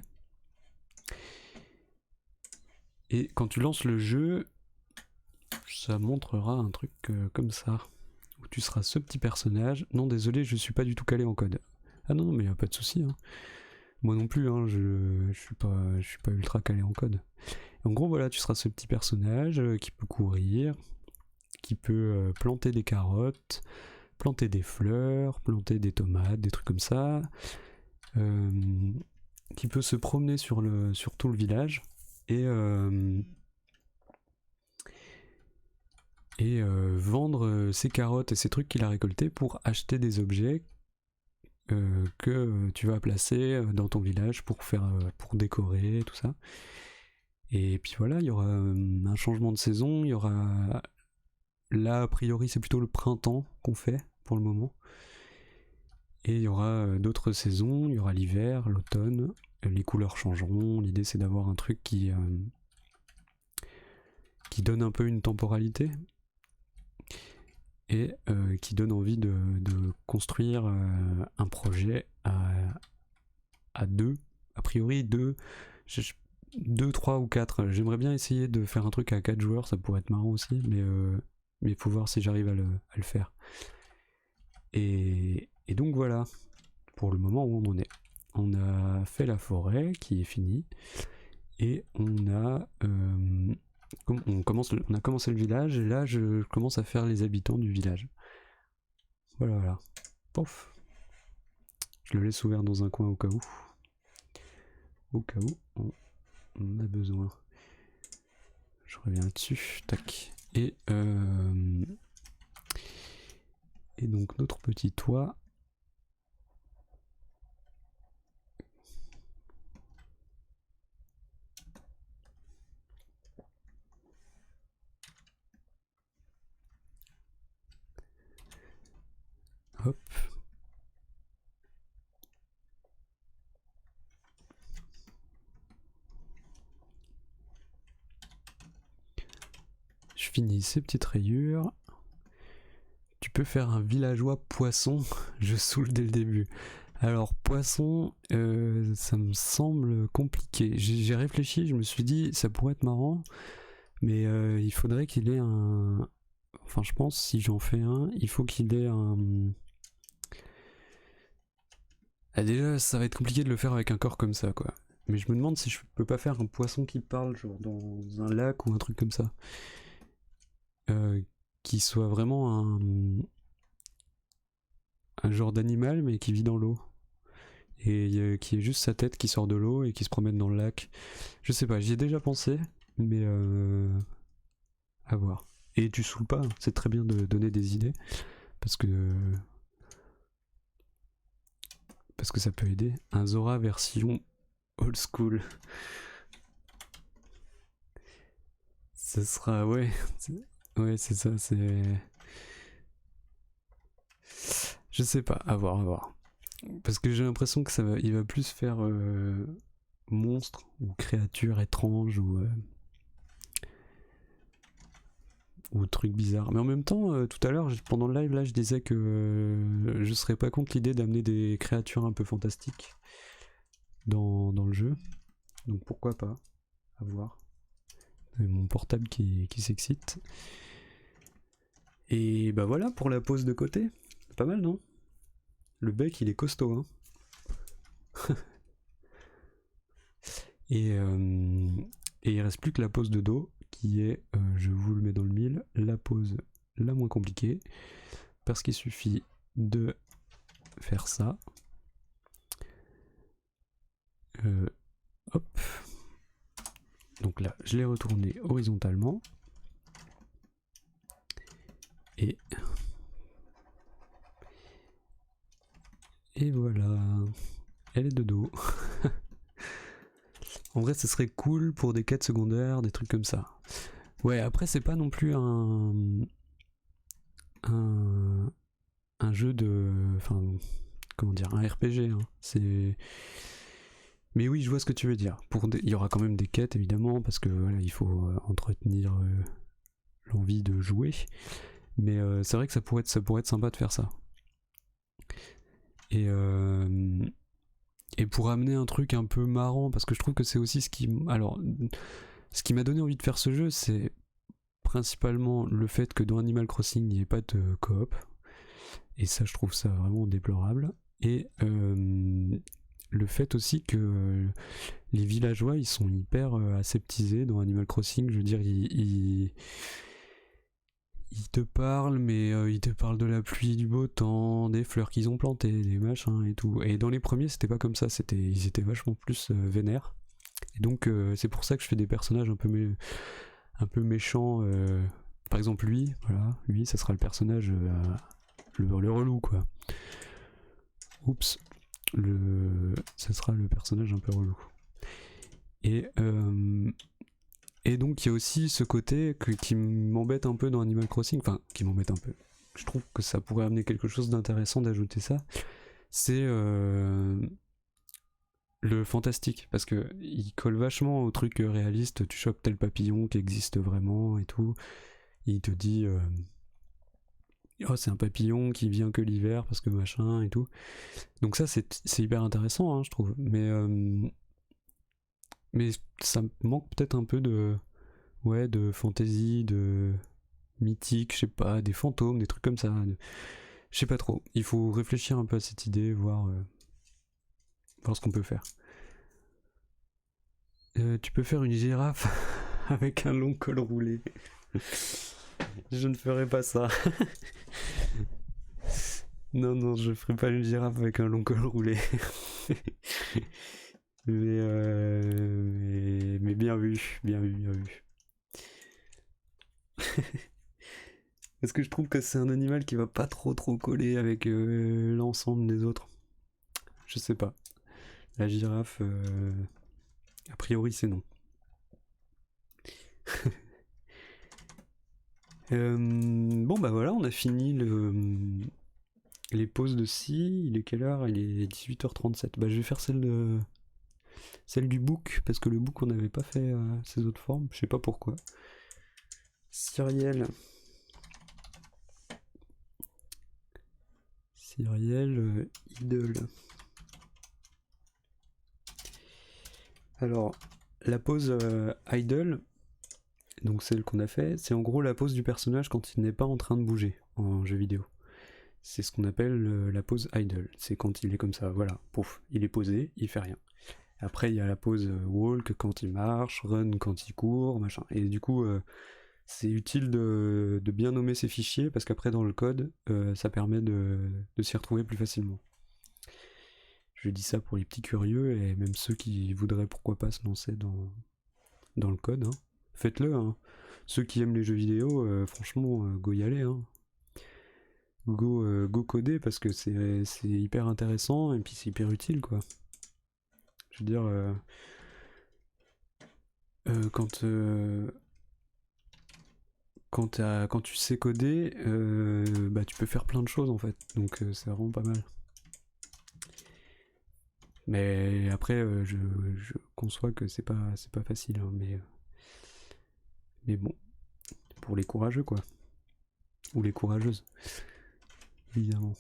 Et quand tu lances le jeu, ça montrera un truc comme ça. Où tu seras ce petit personnage. Non, désolé, je suis pas du tout calé en code. Ah non, mais y a pas de souci. Hein. Moi non plus, hein, je suis pas ultra calé en code. En gros, voilà, tu seras ce petit personnage qui peut courir, qui peut planter des carottes, planter des fleurs, planter des tomates, des trucs comme ça, qui peut se promener sur tout le village et vendre ses carottes et ses trucs qu'il a récoltés pour acheter des objets que tu vas placer dans ton village pour décorer, tout ça. Et puis voilà, il y aura un changement de saison, il y aura... Là, a priori, c'est plutôt le printemps qu'on fait, pour le moment. Et il y aura d'autres saisons, il y aura l'hiver, l'automne, les couleurs changeront, l'idée c'est d'avoir un truc qui donne un peu une temporalité, et qui donne envie de construire un projet à deux, a priori deux, 3 ou 4. J'aimerais bien essayer de faire un truc à 4 joueurs, ça pourrait être marrant aussi, mais il faut voir si j'arrive à le faire. Et donc voilà, pour le moment où on en est. On a fait la forêt qui est finie, et on a commencé le village, et là je commence à faire les habitants du village. Voilà. Pouf. Je le laisse ouvert dans un coin au cas où. Au cas où on a besoin. Je reviens dessus. Tac. Et donc notre petit toit. Hop. Je finis ces petites rayures. Tu peux faire un villageois poisson. Je saoule dès le début. Alors poisson, ça me semble compliqué. J'ai réfléchi, je me suis dit ça pourrait être marrant, mais il faudrait qu'il ait un... Enfin je pense si j'en fais un, il faut qu'il ait un... Ah, déjà ça va être compliqué de le faire avec un corps comme ça quoi. Mais je me demande si je peux pas faire un poisson qui parle genre dans un lac ou un truc comme ça. Qui soit vraiment un genre d'animal mais qui vit dans l'eau. Et qui est juste sa tête qui sort de l'eau et qui se promène dans le lac. Je sais pas, j'y ai déjà pensé, mais à voir. Et tu saoules pas, c'est très bien de donner des idées, parce que ça peut aider. Un Zora version old school. Ce sera, ouais, c'est ça, c'est... Je sais pas, à voir. Parce que j'ai l'impression que il va plus faire monstre ou créature étrange ou trucs bizarres. Mais en même temps, tout à l'heure, pendant le live, là, je disais que je serais pas contre l'idée d'amener des créatures un peu fantastiques dans le jeu. Donc pourquoi pas, à voir. Mon portable qui s'excite. Et bah voilà pour la pose de côté. Pas mal, non? Le bec, il est costaud, hein. Et il reste plus que la pose de dos, qui est, je vous le mets dans le mille, la pose la moins compliquée, parce qu'il suffit de faire ça. Hop. Donc là, je l'ai retourné horizontalement. Et voilà. Elle est de dos. En vrai, ce serait cool pour des quêtes secondaires, des trucs comme ça. Ouais, après, c'est pas non plus un jeu de... Enfin, comment dire, un RPG. Hein. Mais oui, je vois ce que tu veux dire. Il y aura quand même des quêtes, évidemment, parce que voilà, il faut entretenir l'envie de jouer. Mais c'est vrai que ça pourrait être sympa de faire ça. Et pour amener un truc un peu marrant, parce que je trouve que c'est aussi ce qui... Alors, ce qui m'a donné envie de faire ce jeu, c'est principalement le fait que dans Animal Crossing, il n'y ait pas de coop. Et ça, je trouve ça vraiment déplorable. Et le fait aussi que les villageois, ils sont hyper aseptisés dans Animal Crossing. Je veux dire, ils te parlent, mais ils te parlent de la pluie, du beau temps, des fleurs qu'ils ont plantées, des machins et tout. Et dans les premiers, c'était pas comme ça. Ils étaient vachement plus vénères. Et donc, c'est pour ça que je fais des personnages un peu méchants. Par exemple, lui, ça sera le personnage, le relou, quoi. Oups. Ça sera le personnage un peu relou. Et donc il y a aussi ce côté qui m'embête un peu dans Animal Crossing, enfin qui m'embête un peu. Je trouve que ça pourrait amener quelque chose d'intéressant d'ajouter ça. C'est le fantastique, parce que il colle vachement au truc réaliste. Tu chopes tel papillon qui existe vraiment et tout. Il te dit oh, c'est un papillon qui vient que l'hiver parce que machin et tout. Donc ça c'est hyper intéressant, hein, je trouve. Mais ça manque peut-être un peu de fantasy, de mythique, je sais pas, des fantômes, des trucs comme ça. Je sais pas trop. Il faut réfléchir un peu à cette idée, voir ce qu'on peut faire. Tu peux faire une girafe avec un long col roulé. Je ne ferai pas ça. Non, je ferai pas une girafe avec un long col roulé. mais bien vu, bien vu, bien vu. Parce que je trouve que c'est un animal qui va pas trop coller avec l'ensemble des autres. Je sais pas. La girafe, a priori c'est non. Bon bah voilà, on a fini les pauses de scie. Il est quelle heure? Il est 18h37. Bah je vais faire celle du book, parce que le book on n'avait pas fait ses autres formes, je sais pas pourquoi. Cyrielle, idle. Alors, la pose idle, donc celle qu'on a fait, c'est en gros la pose du personnage quand il n'est pas en train de bouger en jeu vidéo. C'est ce qu'on appelle la pose idle. C'est quand il est comme ça, voilà, pouf, il est posé, il fait rien. Après, il y a la pose walk quand il marche, run quand il court, machin. Et du coup, c'est utile de bien nommer ces fichiers parce qu'après, dans le code, ça permet de s'y retrouver plus facilement. Je dis ça pour les petits curieux et même ceux qui voudraient pourquoi pas se lancer dans le code. Hein. Faites-le. Hein. Ceux qui aiment les jeux vidéo, franchement, go y aller. Hein. Go coder parce que c'est hyper intéressant et puis c'est hyper utile, quoi. Je veux dire, quand tu sais coder, bah tu peux faire plein de choses en fait. Donc c'est vraiment pas mal. Mais après, je conçois que c'est pas facile, hein, mais bon, pour les courageux quoi, ou les courageuses, évidemment.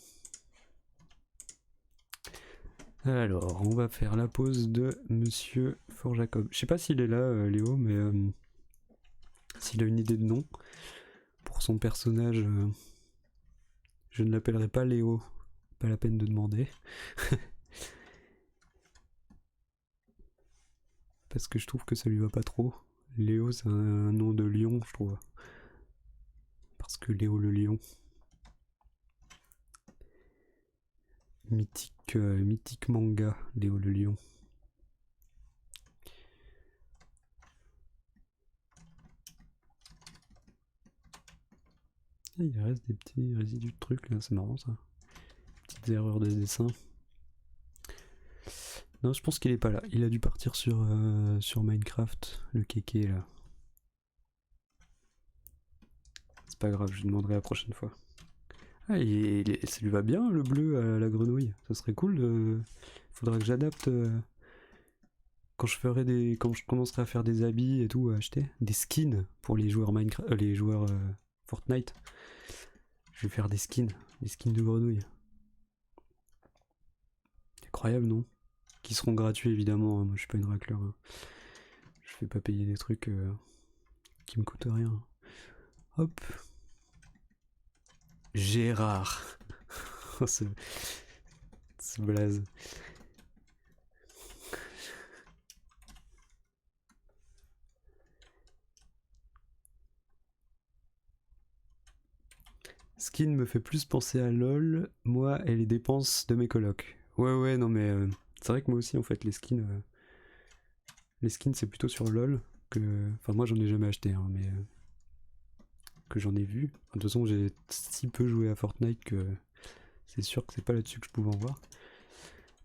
Alors, on va faire la pause de Monsieur Fort Jacob. Je sais pas s'il est là, Léo, mais s'il a une idée de nom pour son personnage, je ne l'appellerai pas Léo. Pas la peine de demander. Parce que je trouve que ça lui va pas trop. Léo, c'est un nom de lion, je trouve. Parce que Léo le lion. Mythique manga, Léo le lion. Il reste des petits résidus de trucs là, c'est marrant ça. Petites erreurs de dessin. Non, je pense qu'il est pas là. Il a dû partir sur Minecraft, le kéké là. C'est pas grave, je lui demanderai la prochaine fois. Ah, ça lui va bien le bleu à la grenouille. Ça serait cool. Faudra que j'adapte quand je commencerai à faire des habits et tout, à acheter des skins pour les joueurs Minecraft, les joueurs Fortnite, je vais faire des skins de grenouilles. Incroyable, non? Qui seront gratuits évidemment, hein. Moi je suis pas une racleur, hein. Je fais pas payer des trucs qui me coûtent rien. Hop. Gérard. Oh, ce blaze. Skin me fait plus penser à LOL, moi et les dépenses de mes colocs. Ouais, non mais c'est vrai que moi aussi en fait les skins c'est plutôt sur LOL que... Enfin moi j'en ai jamais acheté, hein, mais que j'en ai vu. De toute façon j'ai si peu joué à Fortnite que c'est sûr que c'est pas là-dessus que je pouvais en voir.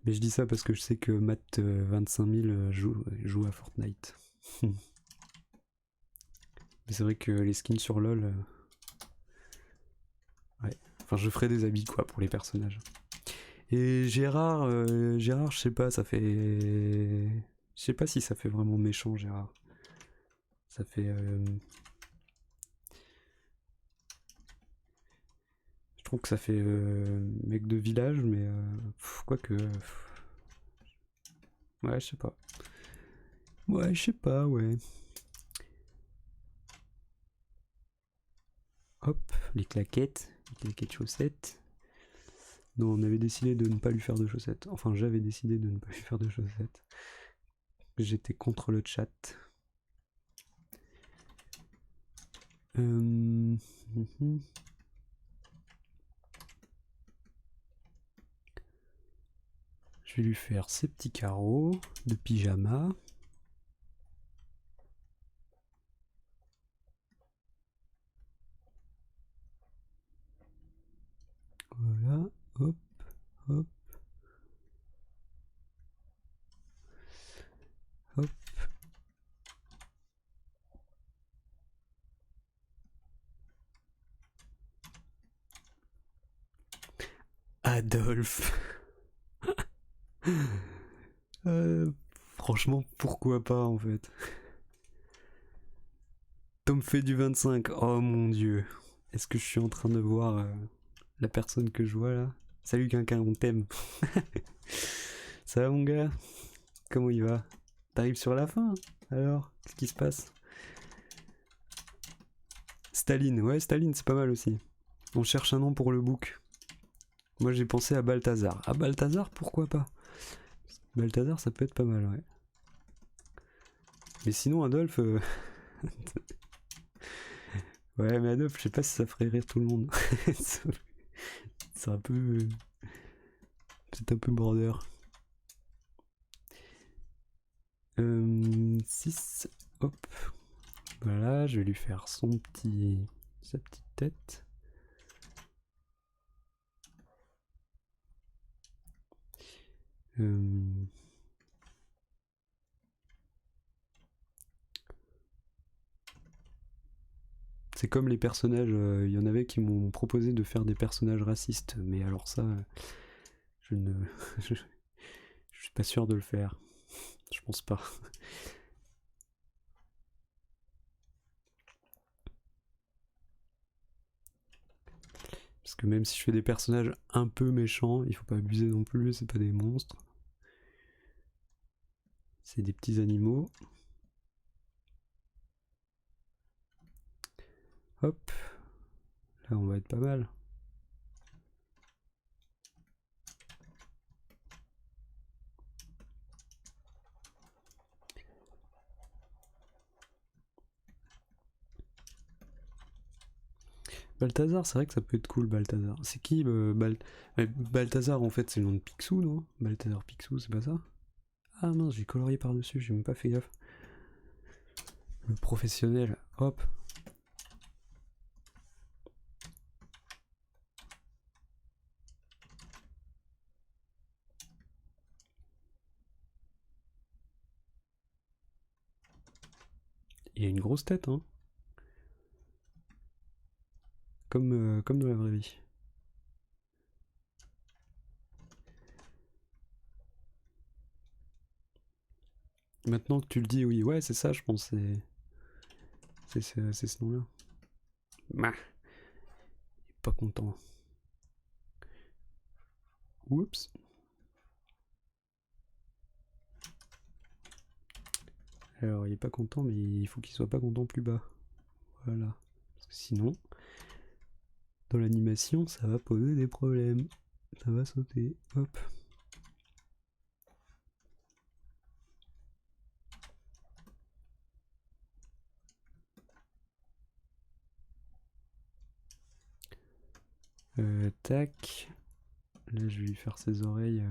Mais je dis ça parce que je sais que Matt 25 000 joue à Fortnite. Mais c'est vrai que les skins sur LOL... ouais. Enfin je ferai des habits quoi pour les personnages. Et Gérard, je sais pas, ça fait... Je sais pas si ça fait vraiment méchant Gérard. Ça fait... je trouve que ça fait mec de village, mais quoique... ouais, je sais pas. Ouais, je sais pas, ouais. Hop, les claquettes chaussettes. Non, on avait décidé de ne pas lui faire de chaussettes. Enfin, j'avais décidé de ne pas lui faire de chaussettes. J'étais contre le chat. Je vais lui faire ses petits carreaux de pyjama. Voilà, hop, hop. Hop. Adolphe. Franchement, pourquoi pas en fait. Tom fait du 25. Oh mon dieu. Est-ce que je suis en train de voir la personne que je vois là? Salut quelqu'un, on t'aime. Ça va mon gars? Comment il va? T'arrives sur la fin? Alors, qu'est-ce qui se passe? Staline, ouais, Staline, c'est pas mal aussi. On cherche un nom pour le book. Moi j'ai pensé à Balthazar. Ah, Balthazar, pourquoi pas? Balthazar, ça peut être pas mal, ouais. Mais sinon, Adolphe. Ouais, mais Adolphe, je sais pas si ça ferait rire tout le monde. C'est un peu. C'est un peu border. 6. Hop. Voilà, je vais lui faire sa petite tête. C'est comme les personnages, il y en avait qui m'ont proposé de faire des personnages racistes, mais alors ça, je ne... je suis pas sûr de le faire. Je pense pas. Parce que même si je fais des personnages un peu méchants, il faut pas abuser non plus, c'est pas des monstres. C'est des petits animaux. Hop. Là, on va être pas mal. Balthazar, c'est vrai que ça peut être cool, Balthazar. C'est qui Balthazar, en fait, c'est le nom de Picsou, non? Balthazar Picsou, c'est pas ça? Ah mince, j'ai colorié par-dessus, j'ai même pas fait gaffe. Le professionnel, hop. Il a une grosse tête, hein. Comme dans la vraie vie. Maintenant que tu le dis, oui, ouais, c'est ça, je pense. C'est ce nom-là. Bah, pas content. Oups. Alors, il est pas content, mais il faut qu'il soit pas content plus bas. Voilà. Parce que sinon, dans l'animation, ça va poser des problèmes. Ça va sauter. Hop. Tac. Là, je vais lui faire ses oreilles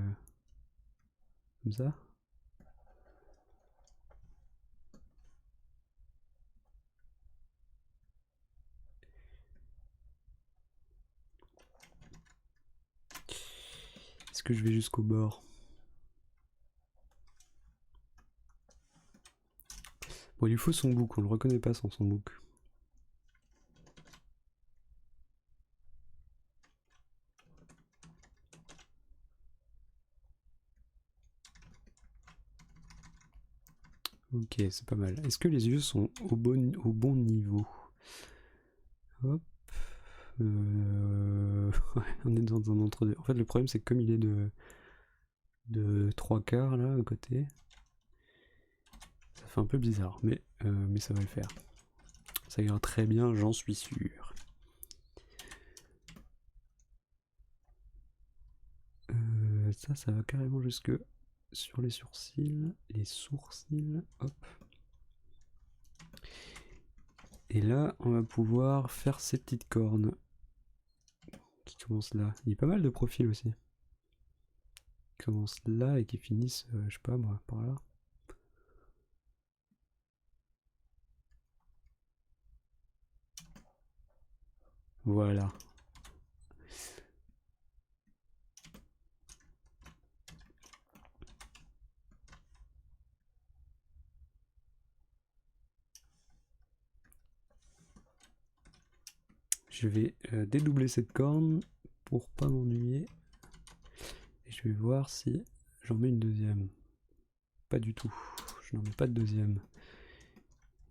comme ça. Est-ce que je vais jusqu'au bord? Bon, il lui faut son bouc, on le reconnaît pas sans son bouc. Ok, c'est pas mal. Est-ce que les yeux sont au bon niveau? Hop. Ouais, on est dans un entre-deux. En fait, le problème, c'est que comme il est de 3/4 là, à côté, ça fait un peu bizarre, mais ça va le faire. Ça ira très bien, j'en suis sûr. Ça va carrément jusque sur les sourcils. Hop. Et là, on va pouvoir faire ces petites cornes qui commencent là. Il y a pas mal de profils aussi. Qui commencent là et qui finissent, je sais pas moi, par là. Voilà. Je vais dédoubler cette corne pour pas m'ennuyer. Et je vais voir si j'en mets une deuxième. Pas du tout. Je n'en mets pas de deuxième.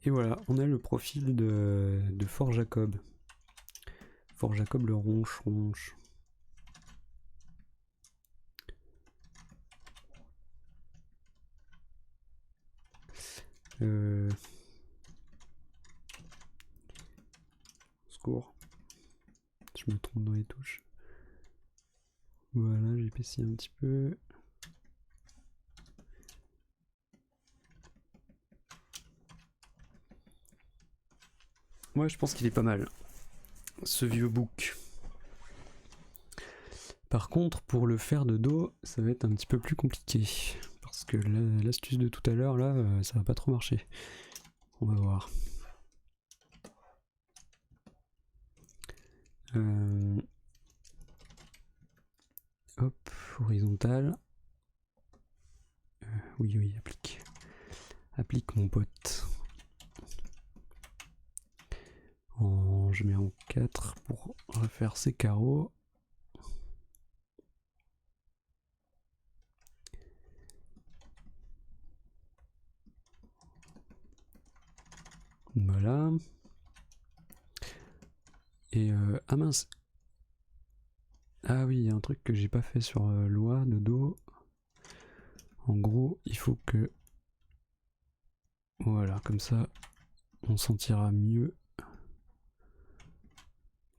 Et voilà, on a le profil de Fort Jacob. Fort Jacob le ronche. Secours. Je me trompe dans les touches. Voilà, j'épaissis un petit peu. Ouais, je pense qu'il est pas mal. Ce vieux bouc. Par contre, pour le faire de dos, ça va être un petit peu plus compliqué. Parce que l'astuce de tout à l'heure, là, ça va pas trop marcher. On va voir. Hop, horizontal. Oui, applique. Applique, mon pote. Je mets en 4 pour refaire ces carreaux. Voilà. Et ah mince. Ah oui, il y a un truc que j'ai pas fait sur l'oie de dos. En gros, il faut que... Voilà, comme ça, on sentira mieux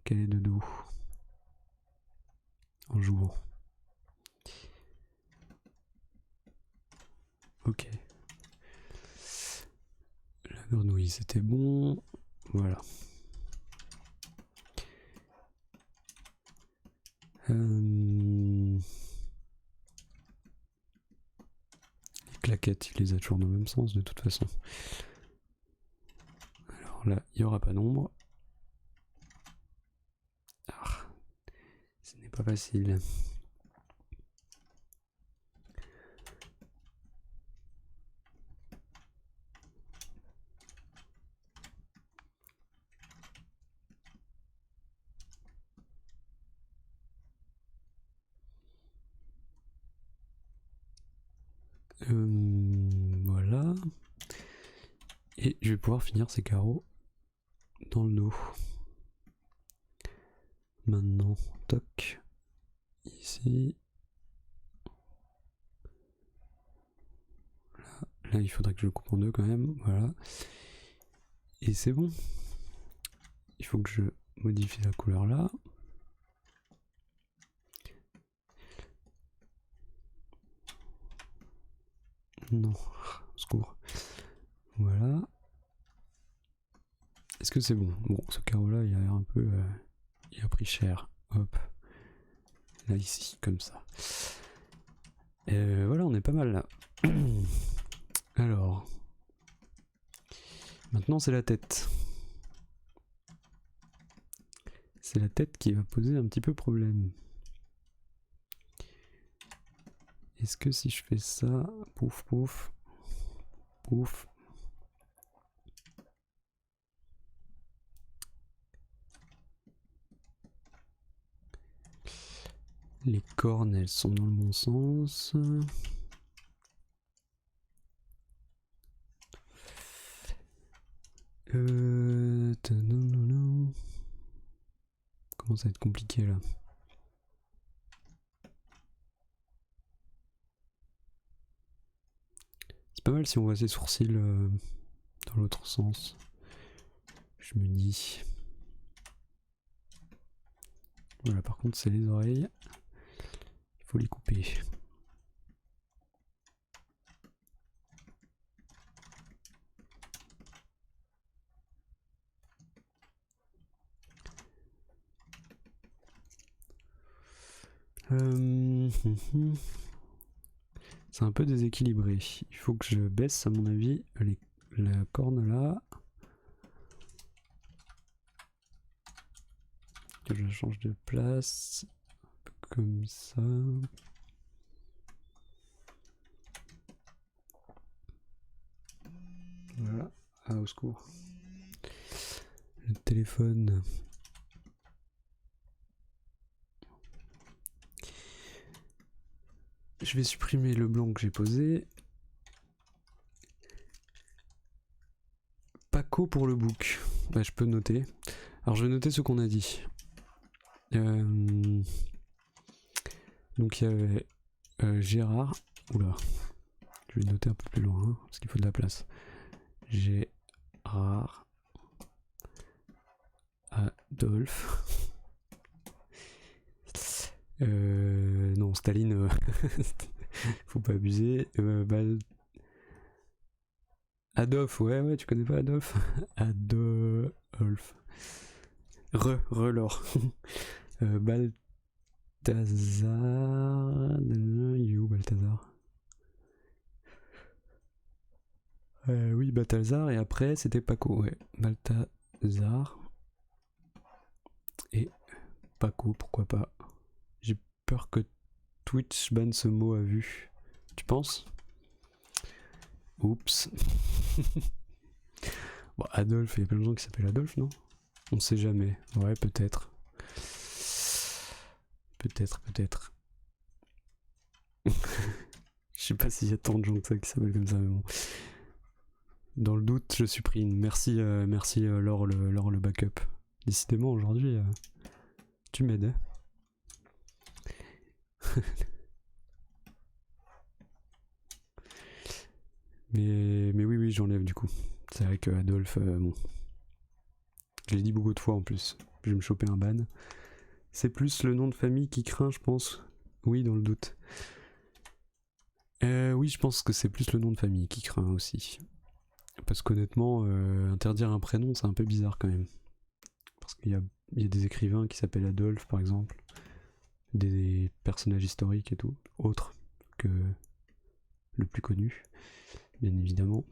qu'elle est de dos. En jouant. Ok. La grenouille, c'était bon. Voilà. Les claquettes, il les a toujours dans le même sens de toute façon. Alors là, il n'y aura pas d'ombre. Ah, ce n'est pas facile. Voilà. là. Et je vais pouvoir finir ces carreaux dans le dos. Maintenant, toc. Ici. Là, il faudrait que je le coupe en deux quand même. Voilà. Et c'est bon. Il faut que je modifie la couleur là. Non, au secours. Voilà. Est-ce que c'est bon? Bon, ce carreau là, il a l'air un peu... il a pris cher. Hop. Là, ici, comme ça. Voilà, on est pas mal là. Alors. Maintenant, c'est la tête. C'est la tête qui va poser un petit peu problème. Est-ce que si je fais ça, pouf, pouf, pouf. Les cornes, elles sont dans le bon sens. Comment ça va être compliqué là? C'est pas mal si on voit ses sourcils dans l'autre sens. Je me dis. Voilà, par contre, c'est les oreilles. Il faut les couper. C'est un peu déséquilibré. Il faut que je baisse, à mon avis, la corne là. Que je change de place. Comme ça. Voilà. Ah, au secours. Le téléphone. Je vais supprimer le blanc que j'ai posé. Paco pour le book. Bah, je peux noter. Alors je vais noter ce qu'on a dit. Donc il y avait Gérard. Oula. Je vais noter un peu plus loin, hein, parce qu'il faut de la place. Gérard. Adolphe. Non, Staline. Faut pas abuser. Adolphe, ouais, tu connais pas Adolphe? Adolphe. Relore. Balthazar. Il est où Balthazar? Oui, Balthazar, et après c'était Paco, ouais. Balthazar. Et Paco, pourquoi pas. J'ai peur que Twitch banne ce mot à vue. Tu penses? Oups. Bon, Adolphe, il y a plein de gens qui s'appellent Adolphe, non? On sait jamais. Ouais, peut-être. Peut-être. Je sais pas s'il y a tant de gens que ça qui s'appellent comme ça, mais bon. Dans le doute, je supprime. Merci Laure le backup. Décidément, aujourd'hui, tu m'aides. mais oui, j'enlève du coup. C'est vrai que Adolphe, bon. Je l'ai dit beaucoup de fois en plus. Je vais me choper un ban. C'est plus le nom de famille qui craint, je pense. Oui, dans le doute. Oui, je pense que c'est plus le nom de famille qui craint aussi. Parce qu'honnêtement, interdire un prénom, c'est un peu bizarre quand même. Parce qu'il y a des écrivains qui s'appellent Adolphe, par exemple. Des personnages historiques et tout. Autres que le plus connu, bien évidemment.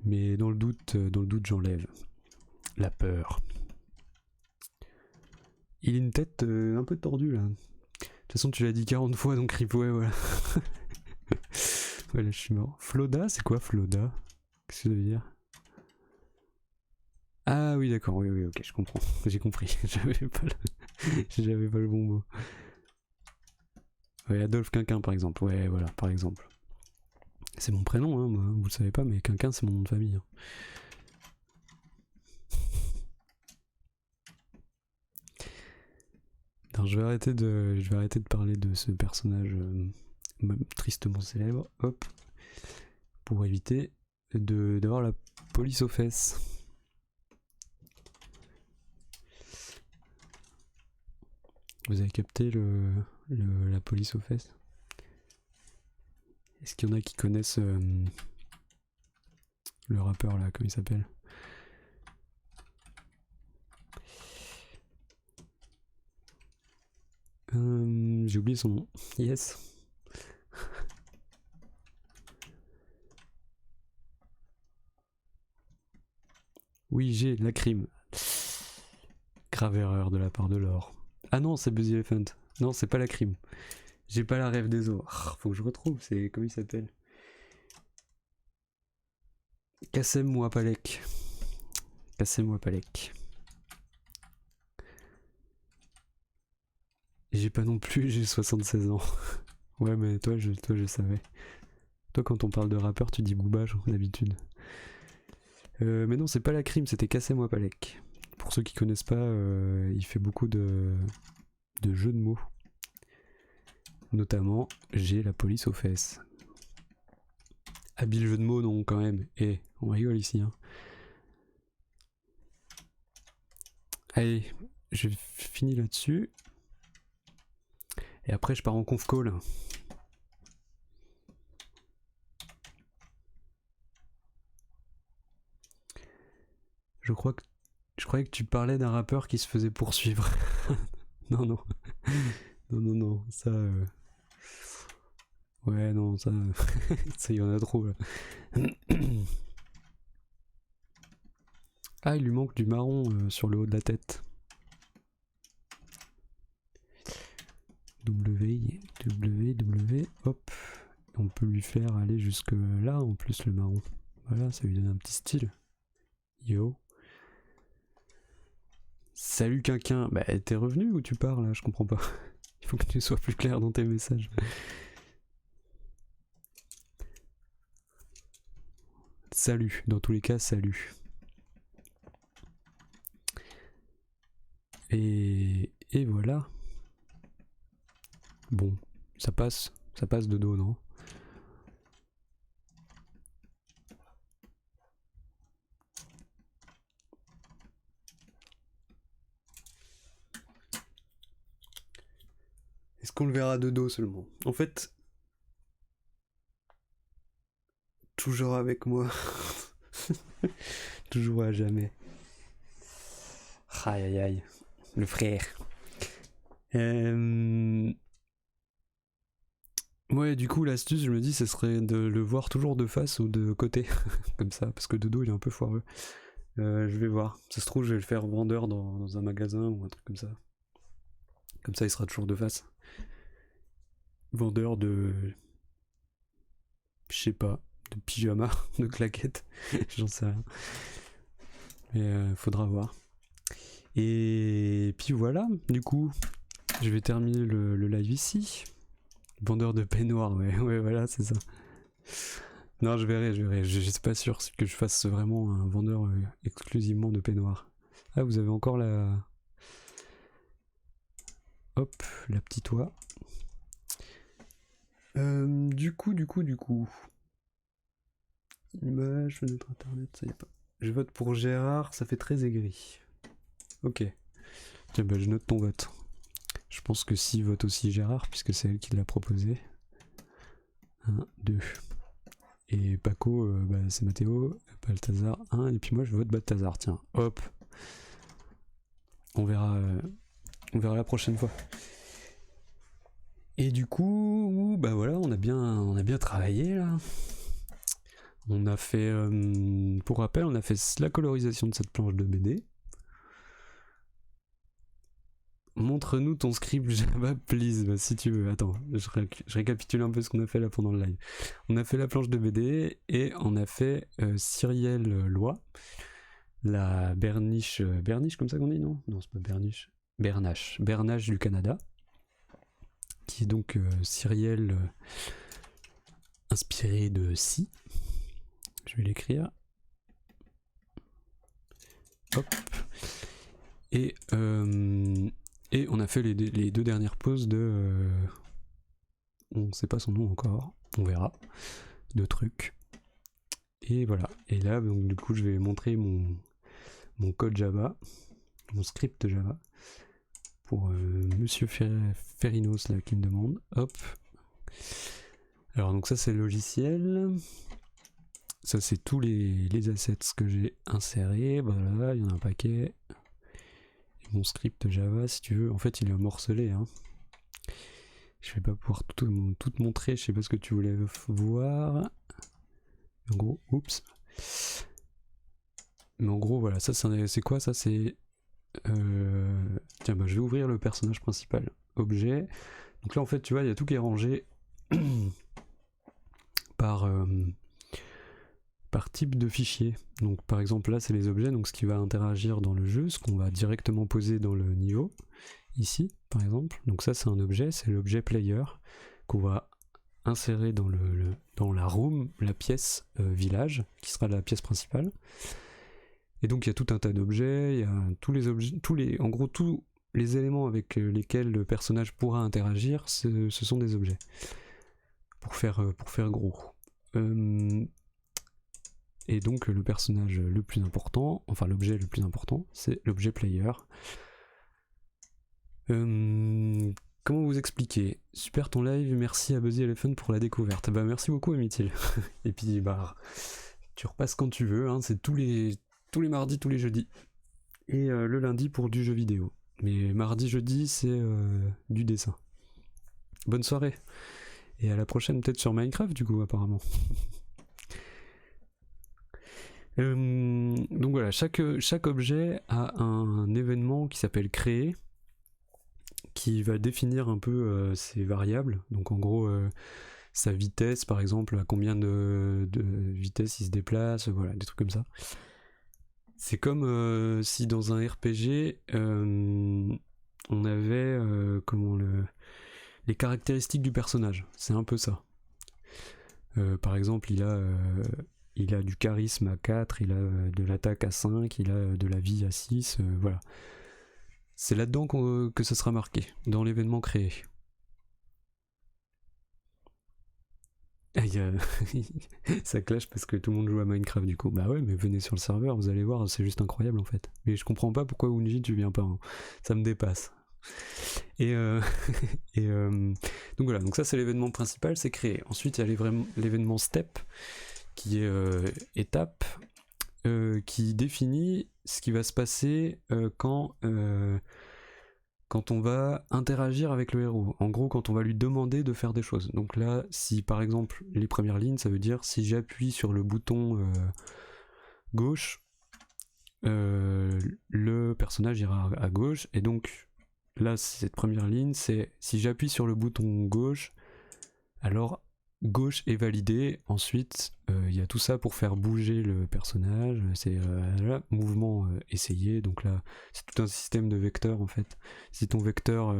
Mais dans le doute, j'enlève. La peur. Il a une tête un peu tordue là. De toute façon, tu l'as dit 40 fois, donc ouais, voilà. Voilà, je suis mort. Floda, c'est quoi Floda? Qu'est-ce que ça veut dire? Ah oui, d'accord, oui, ok, je comprends. J'ai compris. J'avais pas le bon mot. Ouais, Adolphe Quinquin, par exemple. Ouais, voilà, par exemple. C'est mon prénom, hein, moi, vous le savez pas, mais Quinquin c'est mon nom de famille. Hein. Alors, je vais arrêter de parler de ce personnage tristement célèbre, hop, pour éviter d'avoir la police aux fesses. Vous avez capté la police aux fesses? Est-ce qu'il y en a qui connaissent le rappeur là, comment il s'appelle? J'ai oublié son nom. Yes. Oui, j'ai la crime. Grave erreur de la part de l'or. Ah non, c'est Buzzy Elephant. Non, c'est pas la crime. J'ai pas la rêve des eaux. Faut que je retrouve, c'est comment il s'appelle? Kassem Wapalek. Kassem Wapalek. J'ai pas non plus, j'ai 76 ans. Ouais, mais toi, je savais. Toi, quand on parle de rappeur, tu dis Booba, d'habitude. Mais non, c'est pas la crime, c'était Kassem Wapalek. Pour ceux qui connaissent pas, il fait beaucoup de jeux de mots. Notamment, j'ai la police aux fesses. Habile jeu de mots, non, quand même. Eh, on rigole ici, hein. Allez, je finis là-dessus. Et après, je pars en conf call. Je croyais que tu parlais d'un rappeur qui se faisait poursuivre. Non, non. Non, ça... Ouais, non, ça... ça y en a trop, là. Ah, il lui manque du marron sur le haut de la tête. W, hop. On peut lui faire aller jusque là, en plus, le marron. Voilà, ça lui donne un petit style. Yo. Salut Quinquin. Bah, t'es revenu ou tu pars, là? Je comprends pas. Il faut que tu sois plus clair dans tes messages. Salut, dans tous les cas, salut. Et voilà. Bon, ça passe de dos, non? Est-ce qu'on le verra de dos seulement? En fait, toujours avec moi. Toujours à jamais. Aïe aïe aïe. Le frère. Ouais, du coup, l'astuce, je me dis, ce serait de le voir toujours de face ou de côté. Comme ça, parce que de dos, il est un peu foireux. Je vais voir. Ça se trouve, je vais le faire vendeur dans un magasin ou un truc comme ça. Comme ça, il sera toujours de face. Vendeur de... Je sais pas. De pyjama, de claquettes. J'en sais rien. Mais faudra voir. Et puis voilà, du coup, je vais terminer le live ici. Vendeur de peignoir, ouais, voilà, c'est ça. Non, je verrai. Je suis pas sûr que je fasse vraiment un vendeur exclusivement de peignoir. Ah, vous avez encore la... Hop, la petite oie. Du coup. Image, fenêtre internet, ça y est pas. Je vote pour Gérard, ça fait très aigri. Ok. Tiens, bah, je note ton vote. Je pense que si vote aussi Gérard, puisque c'est elle qui l'a proposé. 1, 2. Et Paco, bah, c'est Mathéo. Balthazar, 1. Et puis moi, je vote Balthazar. Tiens, hop. On verra la prochaine fois. Et du coup, bah voilà, on a bien travaillé là. On a fait, pour rappel, on a fait la colorisation de cette planche de BD. Montre-nous ton script Java, please, bah, si tu veux. Attends, je récapitule un peu ce qu'on a fait là pendant le live. On a fait la planche de BD et on a fait Cyrielle Loi, la Berniche, Berniche comme ça qu'on dit, non? Non, c'est pas Berniche. Bernache du Canada, qui est donc Cyrielle inspiré de Si. Je vais l'écrire. Hop. Et on a fait les 2 dernières poses de... on ne sait pas son nom encore, on verra. De trucs. Et voilà. Et là, donc, du coup, je vais montrer mon code Java, mon script Java, pour Monsieur Ferinos là, qui me demande. Hop. Alors, donc ça, c'est le logiciel. Ça, c'est tous les assets que j'ai insérés. Voilà, il y en a un paquet. Et mon script Java, si tu veux. En fait, il est morcelé. Hein. Je vais pas pouvoir tout montrer. Je sais pas ce que tu voulais voir. En gros, oups. Mais en gros, voilà. Ça, c'est quoi ça? C'est... tiens, bah, je vais ouvrir le personnage principal. Objet. Donc là, en fait, tu vois, il y a tout qui est rangé par type de fichier. Donc par exemple là c'est les objets, donc ce qui va interagir dans le jeu, ce qu'on va directement poser dans le niveau, ici par exemple. Donc ça c'est un objet, c'est l'objet player qu'on va insérer dans la room, la pièce village, qui sera la pièce principale. Et donc il y a tout un tas d'objets, il y a tous les objets, en gros tous les éléments avec lesquels le personnage pourra interagir, ce sont des objets. Pour faire gros. Et donc le personnage le plus important, enfin l'objet le plus important, c'est l'objet player. Comment vous expliquer? Super ton live, merci à Buzzy Elephant pour la découverte. Bah merci beaucoup Amitil. Et puis bah tu repasses quand tu veux, hein, c'est tous les mardis, tous les jeudis. Et le lundi pour du jeu vidéo. Mais mardi, jeudi, c'est du dessin. Bonne soirée. Et à la prochaine peut-être sur Minecraft du coup apparemment. Donc voilà, chaque objet a un événement qui s'appelle créer, qui va définir un peu ses variables. Donc en gros, sa vitesse par exemple, à combien de vitesse il se déplace, voilà, des trucs comme ça. C'est comme si dans un RPG, on avait les caractéristiques du personnage. C'est un peu ça. Par exemple, il a du charisme à 4, il a de l'attaque à 5, il a de la vie à 6, voilà. C'est là-dedans que ça sera marqué, dans l'événement créé. Ça clash parce que tout le monde joue à Minecraft du coup. Bah ouais, mais venez sur le serveur, vous allez voir, c'est juste incroyable en fait. Mais je comprends pas pourquoi Unji tu viens pas, hein. Ça me dépasse. Et, donc voilà, donc ça c'est l'événement principal, c'est créé. Ensuite il y a l'événement step, qui est étape, qui définit ce qui va se passer quand on va interagir avec le héros. En gros, quand on va lui demander de faire des choses. Donc là, si par exemple, les premières lignes, ça veut dire si j'appuie sur le bouton gauche, le personnage ira à gauche, et donc là, cette première ligne, c'est si j'appuie sur le bouton gauche, alors gauche est validé. Ensuite, il y a tout ça pour faire bouger le personnage. C'est là, mouvement essayé. Donc là, c'est tout un système de vecteurs en fait. Si ton vecteur,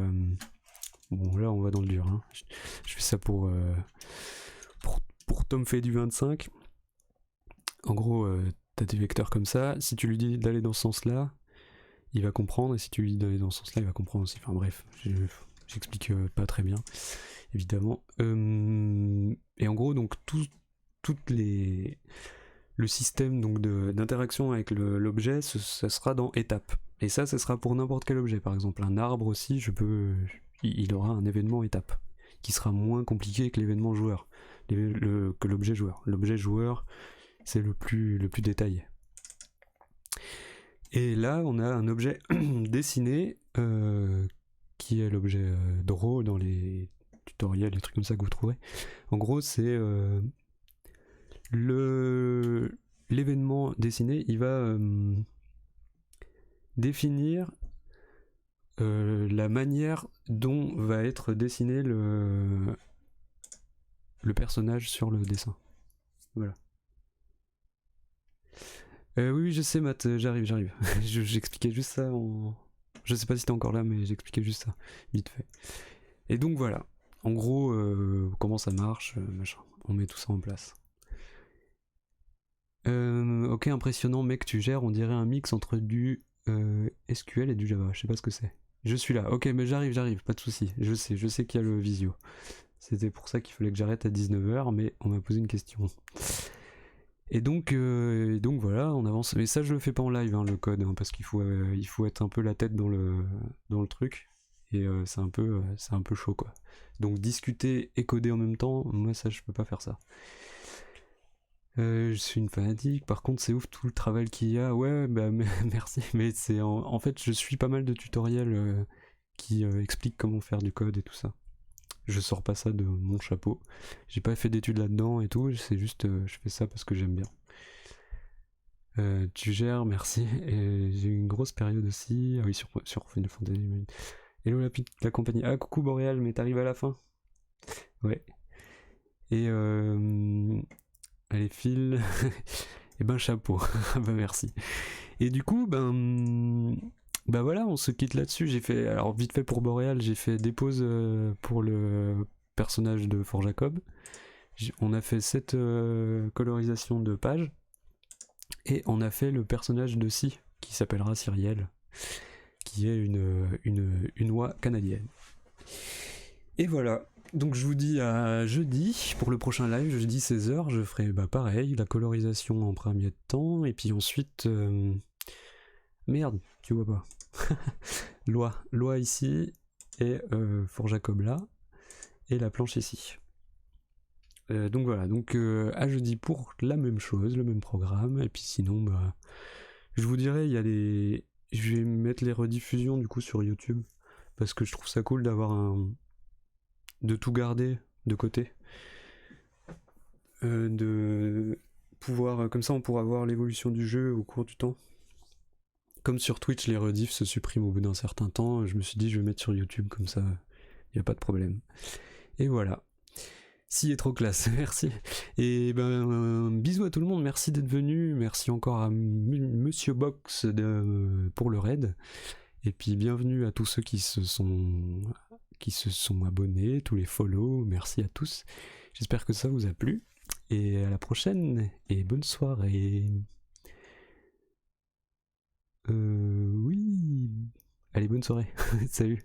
bon là, on va dans le dur. Hein. Je fais ça pour Tom fait du 25. En gros, t'as des vecteurs comme ça. Si tu lui dis d'aller dans ce sens-là, il va comprendre. Et si tu lui dis d'aller dans ce sens-là, il va comprendre aussi. Enfin bref, j'explique pas très bien. Évidemment. Et en gros, donc le système donc d'interaction avec l'objet, ça sera dans étape. Et ça sera pour n'importe quel objet. Par exemple, un arbre aussi, il aura un événement étape qui sera moins compliqué que l'événement joueur, que l'objet joueur. L'objet joueur, c'est le plus détaillé. Et là, on a un objet dessiné qui est l'objet draw dans les tutoriels, des trucs comme ça que vous trouverez. En gros, c'est l'événement dessiné, il va définir la manière dont va être dessiné le personnage sur le dessin. Voilà. Oui, je sais, Matt, j'arrive. J'expliquais juste ça Je sais pas si t'es encore là, mais j'expliquais juste ça, vite fait. Et donc voilà. En gros, comment ça marche, machin. on met tout ça en place. Ok, impressionnant, mec, tu gères, on dirait un mix entre du SQL et du Java, je sais pas ce que c'est. Je suis là, ok, mais j'arrive, pas de soucis. Je sais qu'il y a le visio. C'était pour ça qu'il fallait que j'arrête à 19h, mais on m'a posé une question. Et donc voilà, on avance. Mais ça, je le fais pas en live, hein, le code, hein, parce qu'il faut être un peu la tête dans le truc. Et c'est un peu chaud, quoi. Donc discuter et coder en même temps, moi ça, je peux pas faire ça. Je suis une fanatique, par contre c'est ouf tout le travail qu'il y a. Ouais, bah merci, mais c'est en fait je suis pas mal de tutoriels qui expliquent comment faire du code et tout ça. Je sors pas ça de mon chapeau. J'ai pas fait d'études là-dedans et tout, c'est juste je fais ça parce que j'aime bien. Tu gères, merci. Et j'ai eu une grosse période aussi. Ah oui, sur Final Fantasy. Hello la compagnie. Ah coucou Boréal, mais t'arrives à la fin. Ouais. Et allez, file. Et ben chapeau. Bah merci. Et du coup, bah voilà, on se quitte là-dessus. J'ai fait, alors vite fait pour Boréal, j'ai fait des pauses pour le personnage de Fort Jacob. On a fait 7 colorisations de pages. Et on a fait le personnage de Si, qui s'appellera Cyrielle, qui est une oie canadienne. Et voilà. Donc je vous dis à jeudi pour le prochain live, jeudi 16h, je ferai pareil, la colorisation en premier temps, et puis ensuite... Merde, tu vois pas. Loi ici, et Fort Jacob là, et la planche ici. Donc voilà, donc à jeudi pour la même chose, le même programme, et puis sinon, je vous dirai, il y a les... Je vais mettre les rediffusions du coup sur YouTube, parce que je trouve ça cool d'avoir de tout garder de côté. De pouvoir... Comme ça on pourra voir l'évolution du jeu au cours du temps. Comme sur Twitch, les rediffs se suppriment au bout d'un certain temps, je me suis dit je vais mettre sur YouTube, comme ça, il n'y a pas de problème. Et voilà. Si est trop classe, merci. Et bisous à tout le monde, merci d'être venu, merci encore à Monsieur Box pour le raid. Et puis bienvenue à tous ceux qui se sont abonnés, tous les follow, merci à tous. J'espère que ça vous a plu. Et à la prochaine, et bonne soirée. Oui. Allez, bonne soirée. Salut.